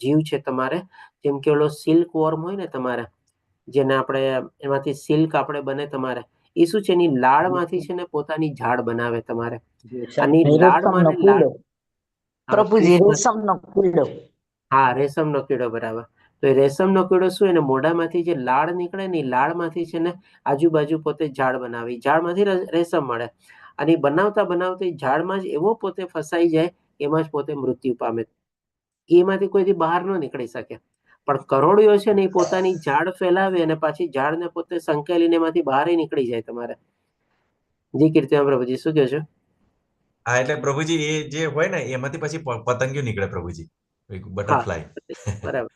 જીવ છે તમારે, જેમ કે ઓલો સિલ્ક વર્મ હોય ને તમારે, જેને આપણે એમાંથી સિલ્ક આપણે બને તમારે, એ શું છે એની લાળમાંથી છે ને પોતાની ઝાડ બનાવે તમારે. અને લાળમાં ને લાળ, પ્રભુજી રેશમનો કીડો. હા, રેશમનો કીડો, બરાબર. તો એ રેશમનો કીડો શું, એને મોઢામાંથી જે લાળ નીકળે ને, લાળમાંથી છે ને આજુબાજુ પોતે ઝાડ બનાવી, ઝાડમાંથી રેશમ મળે. અને બનાવતા બનાવતા ઝાડમાં જ એવો પોતે ફસાઈ જાય, એમાં જ પોતે મૃત્યુ પામે. એમાંથી કોઈથી બહાર ન નીકળી શકે. પણ કરોડિયો છે ને એ પોતાની ઝાડ ફેલાવે અને પાછી ઝાડને પોતે સંકેલીને એમાંથી બહાર નીકળી જાય તમારે. જી કીર્તિમાં પ્રભુજી શું કહો છો? હા, એટલે પ્રભુજી એ જે હોય ને એમાંથી પછી પતંગિયું નીકળે પ્રભુજી, બટરફ્લાય. બરાબર.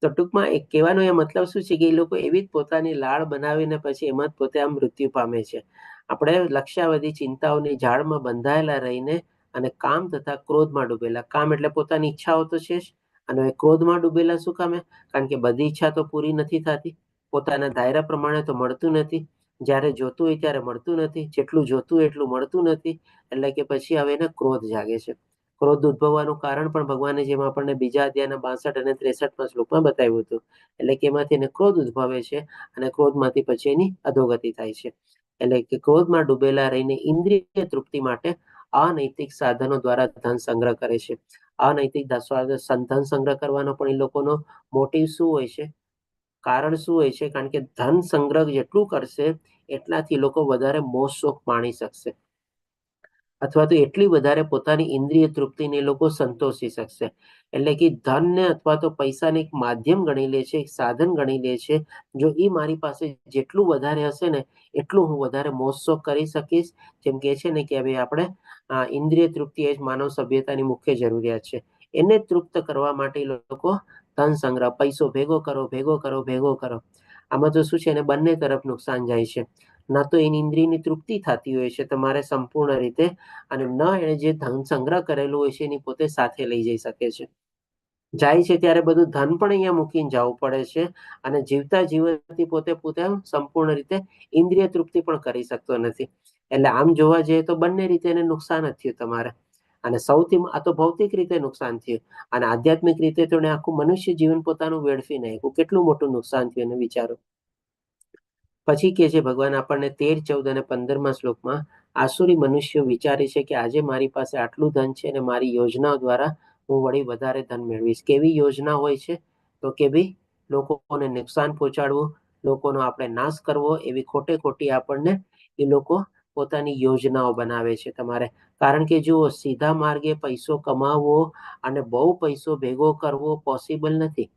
તો ટૂંકમાં એક કહેવાનો એ મતલબ શું છે કે એ લોકો એવી જ પોતાની લાળ બનાવીને પછી એમાં જ પોતે આમ મૃત્યુ પામે છે. આપણે લક્ષ્યાવધિ ચિંતાઓની ઝાડમાં બંધાયેલા રહીને અને કામ તથા ક્રોધમાં ડૂબેલા, કામ એટલે પોતાની ઈચ્છાઓ તો છે જ, અને ક્રોધમાં ડૂબેલા શું કામે? કારણ કે બધી ઈચ્છા તો પૂરી નથી થતી, પોતાના દાયરા પ્રમાણે તો મળતું નથી, જ્યારે જોતું હોય ત્યારે મળતું નથી, જેટલું જોતું હોય એટલું મળતું નથી, એટલે કે પછી હવે એને ક્રોધ જાગે છે. ક્રોધ ઉદ્ભવવાનું કારણ પણ ભગવાને જેમ આપણને બીજા અધ્યાયના 62 અને 63માં શ્લોકમાં બતાવ્યું હતું. એટલે કે એમાંથી એને ક્રોધ ઉદ્ભવે છે અને ક્રોધમાંથી પછી એની અધોગતિ થાય છે. એટલે કે ક્રોધમાં ડૂબેલા રહીને ઇન્દ્રિય તૃપ્તિ માટે અનૈતિક સાધનો દ્વારા ધન સંગ્રહ કરે છે. અનૈતિક ધન સંગ્રહ કરવાનો પણ એ લોકોનો મોટિવ શું હોય છે, કારણ શું હોય છે? કારણ કે ધન સંગ્રહ જેટલું કરશે એટલાથી લોકો વધારે મોજ શોખ માણી શકશે, અથવા તો એટલી વધારે પોતાની ઇન્દ્રિય તૃપ્તિને લોકો સંતોષી શકશે. એટલે કે ધનને અથવા તો પૈસાને એક માધ્યમ ગણી લે છે, એક સાધન ગણી લે છે. જો એ મારી પાસે જેટલું વધારે હશે ને એટલું હું વધારે મોજ શોખ કરી શકીશ. જેમ કે છે ને કે હવે આપણે ઇન્દ્રિય તૃપ્તિ એ જ માનવ સભ્યતાની મુખ્ય જરૂરિયાત છે. એને તૃપ્ત કરવા માટે લોકો ધન સંગ્રહ, પૈસો ભેગો કરો, ભેગો કરો, ભેગો કરો. આમાં તો શું છે, એને બંને તરફ નુકસાન જાય છે. ના તો એની ઇન્દ્રિયની તૃપ્તિ થતી હોય છે તમારે સંપૂર્ણ રીતે, અને ન એને જે ધન સંગ્રહ કરેલું હોય છે એની પોતે સાથે લઈ જઈ શકે છે. જાય છે ત્યારે બધું ધન પણ અહીંયા મૂકીને જવું પડે છે, અને જીવતા જીવનથી પોતે સંપૂર્ણ રીતે ઇન્દ્રિય તૃપ્તિ પણ કરી શકતો નથી. એટલે આમ જોવા જઈએ તો બંને રીતે એને નુકસાન જ થયું તમારે. અને સૌથી આ તો ભૌતિક રીતે નુકસાન થયું, અને આધ્યાત્મિક રીતે તો એને આખું મનુષ્ય જીવન પોતાનું વેડફી નાખ્યું. કેટલું મોટું નુકસાન થયું એને વિચારો. પછી કે છે ભગવાન આપણને 13, 14 અને 15માં શ્લોકમાં, આસુરી મનુષ્યો વિચારે છે કે આજે મારી પાસે આટલું ધન છે અને મારી યોજનાઓ દ્વારા હું વળી વધારે ધન મેળવીશ. કેવી યોજના હોય છે? તો કે ભાઈ લોકોને નુકસાન પહોંચાડવું, લોકોનો આપણે નાશ કરવો, એવી ખોટી આપણને એ લોકો પોતાની યોજનાઓ બનાવે છે તમારે. કારણ કે જુઓ, સીધા માર્ગે પૈસો કમાવવો અને બહુ પૈસો ભેગો કરવો પોસિબલ નથી.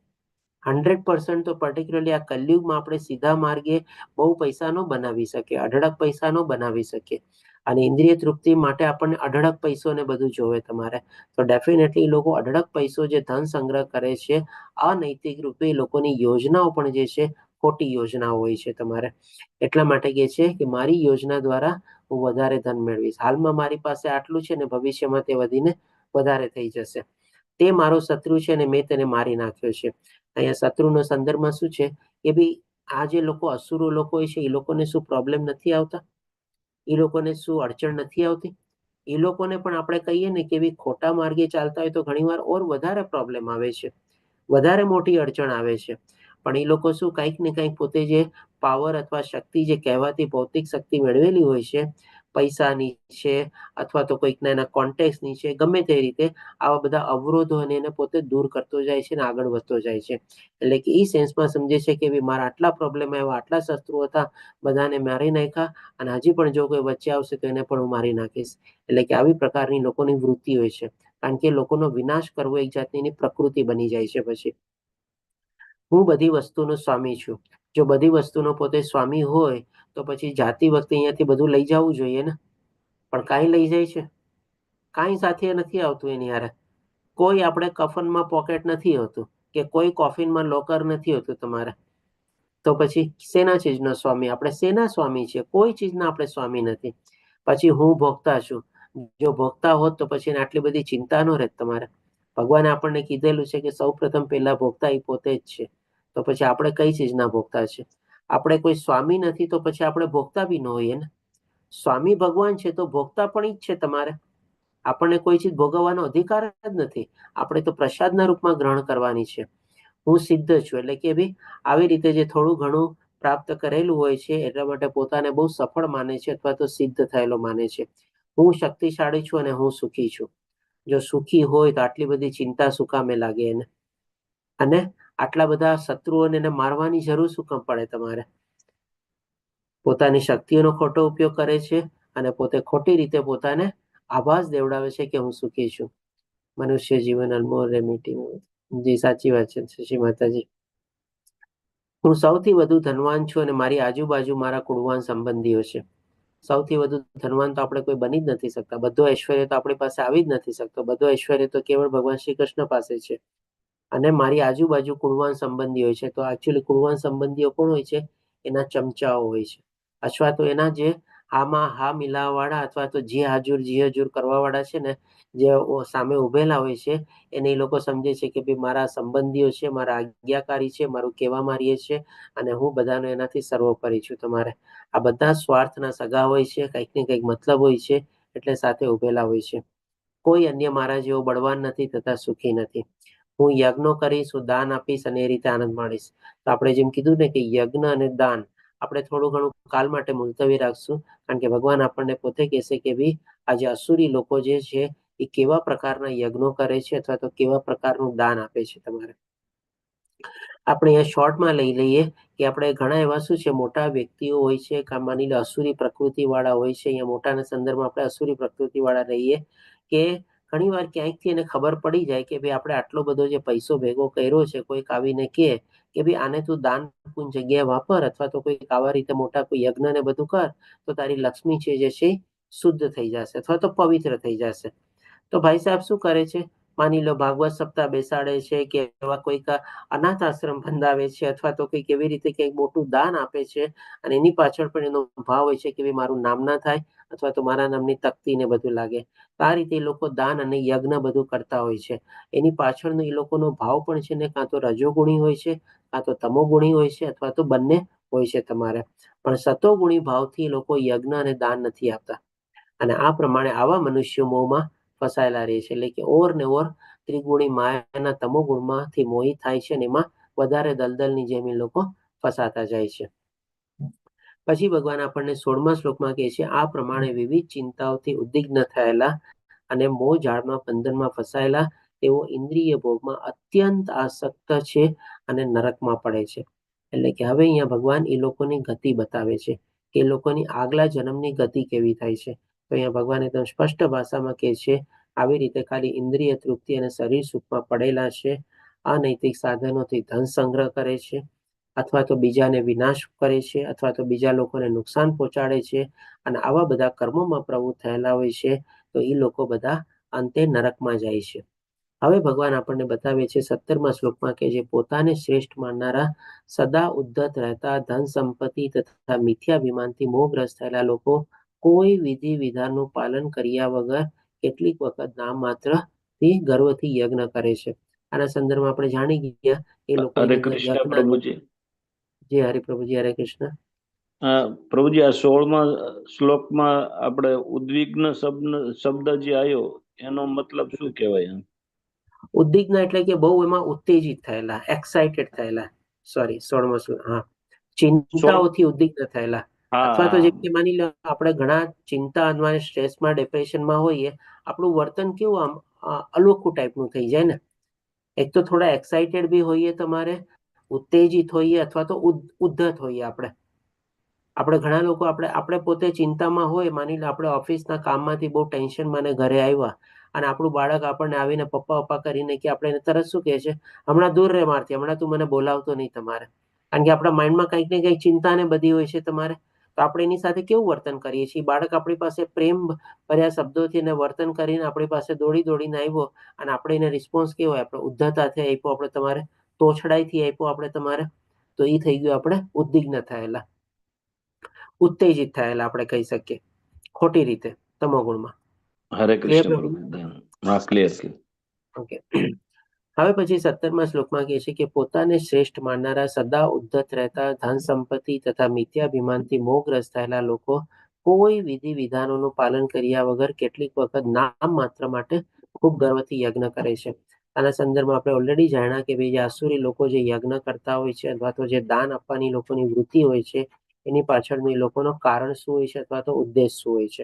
100% તો પર્ટિક્યુલરલી આ કલયુગમાં આપણે સીધા માર્ગે બહુ પૈસા ન બનાવી શકીએ, અઢળક પૈસા ન બનાવી શકીએ. અને ઇન્દ્રિય તૃપ્તિ માટે આપણને અઢળક પૈસો ને બધું જોવે તમારે. તો ડેફિનેટલી લોકો અઢળક પૈસો જે ધન સંગ્રહ કરે છે, અનૈતિક રૂપે લોકોની યોજનાઓ પણ જે છે ખોટી યોજનાઓ હોય છે તમારે. એટલા માટે કે છે કે મારી યોજના દ્વારા હું વધારે ધન મેળવીશ. હાલમાં મારી પાસે આટલું છે ને ભવિષ્યમાં તે વધીને વધારે થઈ જશે. તે મારો શત્રુ છે ને મેં તેને મારી નાખ્યો છે. અહીંયા શત્રુનો સંદર્ભમાં શું છે કે ભાઈ આ જે લોકો અસુરો લોકો હોય છે એ લોકોને શું પ્રોબ્લેમ નથી આવતા? એ લોકોને શું અડચણ નથી આવતી? એ લોકોને પણ આપણે કહીએ ને કે ભાઈ ખોટા માર્ગે ચાલતા હોય તો ઘણીવાર ઓર વધારે પ્રોબ્લેમ આવે છે, વધારે મોટી અડચણ આવે છે. પણ એ લોકો શું કંઈક ને કંઈક પોતે જે પાવર અથવા શક્તિ જે કહેવાતી ભૌતિક શક્તિ મેળવેલી હોય છે, પૈસાની છે અથવા તો કોઈકના એના કોન્ટેક્ટની છે, ગમે તે રીતે આવા બધા અવરોધો અને એને પોતે દૂર કરતો જાય છે અને આગળ વધતો જાય છે. એટલે કે એ સેન્સમાં સમજે છે કે ભાઈ મારા આટલા પ્રોબ્લેમ આવ્યા, આટલા શત્રુઓ હતા, બધાને મારી નાખ્યા, અને હજી પણ જો કોઈ વચ્ચે આવશે તો એને પણ હું મારી નાખીશ. એટલે કે આવી પ્રકારની લોકોની વૃત્તિ હોય છે. કારણ કે લોકોનો વિનાશ કરવો એક જાતની પ્રકૃતિ બની જાય છે. પછી હું બધી વસ્તુનો સ્વામી છું. જો બધી વસ્તુનો પોતે સ્વામી હોય તો પછી જાતી વખતે અહીંયાથી બધું લઈ જવું જોઈએ ને, પણ કાંઈ લઈ જાય છે? કાંઈ સાથે નથી આવતું એની હારે. કોઈ આપણે કફનમાં પોકેટ નથી હોતું કે કોઈ કોફિનમાં લોકર નથી હોતું તમારે. તો પછી શેના ચીજનો સ્વામી? આપણે શેના સ્વામી છીએ? કોઈ ચીજના આપણે સ્વામી નથી. પછી હું ભોગતા છું. જો ભોગતા હોત તો પછી આટલી બધી ચિંતા ન રહેત તમારે. ભગવાને આપણને કીધેલું છે કે સૌ પ્રથમ પહેલા ભોગતા એ પોતે જ છે. તો પછી આપણે કઈ ચીજના ભોગતા છે? આપણે કોઈ સ્વામી નથી તો પછી આપણે ભોગતા બી ન હોઈએ ને. સ્વામી ભગવાન છે તો ભોગતા પણ ઈ જ છે તમારે. આપણને કોઈ ચીજ ભોગવવાનો અધિકાર જ નથી. આપણે તો પ્રસાદના રૂપમાં ગ્રહણ કરવાની છે. હું સિદ્ધ છું એટલે કે ભાઈ આવી રીતે જે થોડું ઘણું પ્રાપ્ત કરેલું હોય છે એટલા માટે પોતાને બહુ સફળ માને છે અથવા તો સિદ્ધ થયેલો માને છે. હું શક્તિશાળી છું અને હું સુખી છું. જો સુખી હોય તો આટલી બધી ચિંતા શું કામે લાગે એને? અને આટલા બધા શત્રુઓને એને મારવાની જરૂર શું કામ પડે તમારે? પોતાની શક્તિઓનો ખોટો ઉપયોગ કરે છે અને પોતે ખોટી રીતે પોતાને આભાસ દેવડાવે છે કે હું સુખી છું. મનુષ્ય જીવન અનમોલ રે મીઠી મોત. જી સાચી વાત છે શશી માતાજી. હું સૌથી વધુ ધનવાન છું અને મારી આજુબાજુ મારા કુળવાન સંબંધીઓ છે. સૌથી વધુ ધનવાન તો આપણે કોઈ બની જ નથી શકતા. બધો ઐશ્વર્ય તો આપણી પાસે આવી જ નથી શકતો. બધો ઐશ્વર્ય તો કેવળ ભગવાન શ્રી કૃષ્ણ પાસે છે. અને મારી આજુબાજુ કુળવાન સંબંધીઓ હોય છે. તો એકચ્યુઅલી કુળવાન સંબંધીઓ કોણ હોય છે? એના ચમચાઓ હોય છે, અથવા તો એના જે હામાં હા મિલાવવાળા અથવા તો જે હાજુર જી હજુર કરવાવાળા છે ને, જે સામે ઉભેલા હોય છે એને એ લોકો સમજે છે કે ભાઈ મારા સંબંધીઓ છે, મારા આજ્ઞાકારી છે, મારું કહેવા મારીએ છે અને હું બધાનો એનાથી સર્વોપરી છું. તમારે આ બધા સ્વાર્થના સગા હોય છે, કંઈક ને કંઈક મતલબ હોય છે એટલે સાથે ઉભેલા હોય છે. કોઈ અન્ય મારા જેવો બળવાન નથી તથા સુખી નથી. હું યજ્ઞો કરીશ, હું દાન આપીશ અને એ રીતે આનંદ માણીશ. તો આપણે જેમ કીધું ને કે યજ્ઞ અને દાન આપણે થોડું ઘણું કાલ માટે મુલતવી રાખશું, કારણ કે ભગવાન આપણને પોતે કહેશે કે ભાઈ આજે અસુરી લોકો જે છે એ કેવા પ્રકારના યજ્ઞો કરે છે અથવા તો કેવા પ્રકારનું દાન આપે છે. તમારે આપણે અહીંયા શોર્ટમાં લઈ લઈએ કે આપણે ઘણા એવા શું છે મોટા વ્યક્તિઓ હોય છે, માની લો અસુરી પ્રકૃતિ વાળા હોય છે. અહીંયા મોટાના સંદર્ભમાં આપણે અસુરી પ્રકૃતિ વાળા રહીએ કે ઘણી વાર ક્યાંકથી એને ખબર પડી જાય કે ભાઈ આપણે આટલો બધો જે પૈસો ભેગો કર્યો છે, કોઈક આવીને કહે કે ભાઈ આને તું દાન પૂન જગ્યાએ વાપર અથવા તો કોઈક આવા રીતે મોટા કોઈ યજ્ઞ ને બધું કર તો તારી લક્ષ્મી છે જે છે શુદ્ધ થઈ જશે અથવા તો પવિત્ર થઈ જશે. તો ભાઈ સાહેબ શું કરે છે? માની લો ભાગવત સપ્તાહ બેસાડે છે કે એવા કોઈક અનાથ આશ્રમ બંધાવે છે અથવા તો કંઈક એવી રીતે કંઈક મોટું દાન આપે છે અને એની પાછળ પણ એનો ભાવ હોય છે કે ભાઈ મારું નામ ના થાય અથવા તો મારા નામની તકતી ને બધું લાગે. આ રીતે એ લોકો દાન અને યજ્ઞ બધું કરતા હોય છે. એની પાછળનો એ લોકોનો ભાવ પણ છે ને કાં તો રજોગુણી હોય છે, કાં તો તમોગુણી હોય છે અથવા તો બંને હોય છે. તમારે પણ સતોગુણી ભાવથી એ લોકો યજ્ઞ અને દાન નથી આપતા અને આ પ્રમાણે આવા મનુષ્યો મોહમાં ફસાયેલા રહે છે. એટલે કે ઓર ને ઓર ત્રિગુણી માયાના તમોગુણમાંથી મોહિત થાય છે અને એમાં વધારે દલદલની જેમ એ લોકો ફસાતા જાય છે. પછી ભગવાન આપણને 16મા શ્લોકમાં કહે છે, આ પ્રમાણે વિવિધ ચિંતાઓથી ઉદ્વિગ્ન થયેલા અને મોહ જાળમાં બંધનમાં ફસાયેલા તેઓ ઇન્દ્રિય ભોગમાં અત્યંત આસક્ત છે અને નરકમાં પડે છે. એટલે કે હવે અહીંયા ભગવાન એ લોકોની ગતિ બતાવે છે કે એ લોકોની આગલા જન્મની ગતિ કેવી થાય છે. તો અહીંયા ભગવાન એકદમ સ્પષ્ટ ભાષામાં કહે છે આવી રીતે ખાલી ઇન્દ્રિય તૃપ્તિ અને શરીર સુખમાં પડેલા છે, અનૈતિક સાધનોથી ધન સંગ્રહ કરે છે અથવા તો બીજાને વિનાશ કરે છે અથવા તો બીજા લોકોને નુકસાન પહોંચાડે છે અને આવા બધા કર્મોમાં પ્રવૃત્ત થયેલા હોય છે તો એ લોકો બધા અંતે નરકમાં જાય છે. હવે ભગવાન આપણને બતાવે છે 17મા શ્લોકમાં કે જે પોતાને શ્રેષ્ઠ માનનારા, સદા ઉદ્ધત રહેતા, ધન સંપત્તિ તથા મિથ્યાભિમાનથી મોહગ્રસ્ત થયેલા લોકો કોઈ વિધિ વિધાનનું પાલન કર્યા વગર કેટલીક વખત નામ માત્રથી ગર્વથી યજ્ઞ કરે છે. આના સંદર્ભમાં આપણે જાણી ગયા એ લોકો હરે કૃષ્ણ પ્રભુજી. જે હરિપ્રભુજી, હરે કૃષ્ણ. પ્રભુજી, આ 16મા શ્લોકમાં આપણે ઉદ્વિગ્ન શબ્દ જે આવ્યો એનો મતલબ શું કહેવાય? ઉદ્વિગ્ન એટલે કે બહુ એમાં ઉત્તેજિત થયેલા, એક્સાઇટેડ થયેલા. સોરી, 16મો શ્લોક. હા, ચિંતાઓથી ઉદ્વિગ્ન થયેલા અથવા તો જેમ કે માની લો આપણે ઘણા ચિંતા અથવા સ્ટ્રેસમાં, ડિપ્રેશનમાં હોઈએ, આપણું વર્તન કેવું આમ અલોખું ટાઈપનું થઈ જાય ને. એક તો થોડા એક્સાઇટેડ બી હોઈએ, તમારે ઉત્તેજિત હોઈએ અથવા તો ઉદ્ધત હોઈએ. આપણે ઘણા લોકો આપણે પોતે ચિંતામાં હોય. માની લો આપણે ઓફિસના કામમાંથી બહુ ટેન્શનમાં ને ઘરે આવ્યા અને આપણું બાળક આપણને આવીને પપ્પા પપ્પા કરીને કે આપણે એને તરત શું કહે છે, હમણાં દૂર રહે મારથી, હમણાં તું મને બોલાવતો નહીં. તમારે કારણ કે આપણા માઇન્ડમાં કંઈક ને કંઈક ચિંતા ને બધી હોય છે. તમારે તો આપણે એની સાથે કેવું વર્તન કરીએ છીએ? બાળક આપણી પાસે પ્રેમ ભર્યા શબ્દોથી એને વર્તન કરીને આપણી પાસે દોડીને આવ્યો અને આપણે એને રિસ્પોન્સ કેવો આપણે ઉદ્ધતાથી આપ્યો, આપણે તમારે તોછડાઈથી આપ્યો, આપણે તમારે, તો એ થઈ ગયું આપણે ઉદ્વિગ્ન થયેલા, ઉત્તેજિત થયેલા આપણે કહી શકીએ, ખોટી રીતે તમોગુણમાં. હરે Clear, કૃષ્ણ પ્રભુ? પ્રભુ. હા, ક્લિયર. ઓકે. હવે પછી 17મા શ્લોકમાં કહે છે કે પોતાને શ્રેષ્ઠ માનનારા, સદા ઉદ્ધત રહેતા, ધન સંપત્તિ તથા મિથ્યાભિમાનથી મોહગ્રસ્ત થયેલા લોકો કોઈ વિધિ વિધાનોનું પાલન કર્યા વગર કેટલીક વખત નામ માત્ર માટે ખૂબ ગર્વથી યજ્ઞ કરે છે. આના સંદર્ભમાં આપણે ઓલરેડી જાણ્યા કે ભાઈ જે આસુરી લોકો જે યજ્ઞ કરતા હોય છે અથવા તો જે દાન આપવાની લોકોની વૃત્તિ હોય છે એની પાછળનું એ લોકોનો કારણ શું હોય છે અથવા તો ઉદ્દેશ શું હોય છે.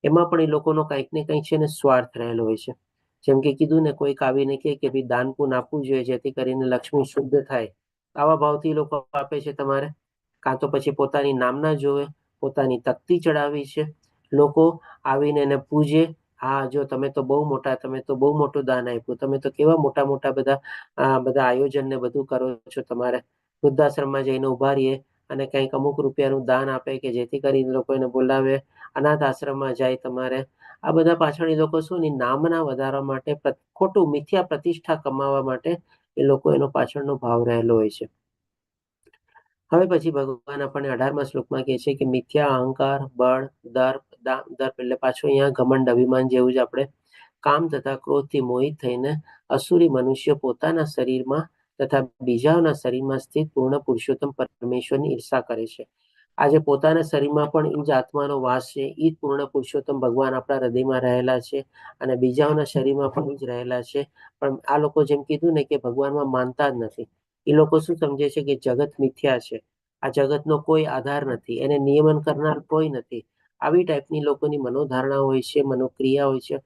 એમાં પણ એ લોકોનો કંઈક ને કંઈક છે ને સ્વાર્થ રહેલો હોય છે. જેમ કે કીધું ને, કોઈક આવીને કહે કે ભાઈ દાન પુન આપવું જોઈએ જેથી કરીને લક્ષ્મી શુદ્ધ થાય, આવા ભાવથી લોકો આપે છે તમારે. કાં તો પછી પોતાની નામના જોવે, પોતાની તકતી ચડાવી છે, લોકો આવીને એને પૂજે, હા જો તમે તો બહુ મોટું દાન આપ્યું, તમે તો કેવા મોટા બધા આયોજન ને બધું કરો છો, તમારે વૃદ્ધાશ્રમમાં જઈને ઉભા રહીએ અને કંઈક અમુક રૂપિયાનું દાન આપે કે જેથી કરીને લોકો એને બોલાવે, અનાથ આશ્રમમાં જાય તમારે. આ બધા પાછળ એ લોકો શું નામના વધારવા માટે, ખોટું મિથ્યા પ્રતિષ્ઠા કમાવા માટે એ લોકો એનો પાછળનો ભાવ રહેલો હોય છે. હવે પછી ભગવાન આપણને 18મા શ્લોકમાં કહે છે કે મિથ્યા અહંકાર, બળ, દર્પ એટલે પાછું અહીંયા ઘમંડ અભિમાન જેવું જ આપણે કામ તથા ક્રોધથી મોહિત થઈને અસુરી મનુષ્ય પોતાના શરીરમાં તથા બીજાઓના શરીરમાં સ્થિત પૂર્ણ પુરુષોત્તમ પરમેશ્વરની ઈર્ષા કરે છે. આજે પોતાના શરીરમાં પણ એ જ આત્માનો વાસ છે, એ જ પૂર્ણ પુરુષોત્તમ ભગવાન આપણા હૃદયમાં રહેલા છે અને બીજાઓના શરીરમાં પણ એ જ રહેલા છે. પણ આ લોકો જેમ કીધું ને કે ભગવાનમાં માનતા જ નથી. એ લોકો શું સમજે છે કે જગત મિથ્યા છે, આ જગતનો કોઈ આધાર નથી, એને નિયમન કરનાર કોઈ નથી. આવી ટાઈપની લોકોની મનોધારણા હોય છે, મનોક્રિયા હોય છે,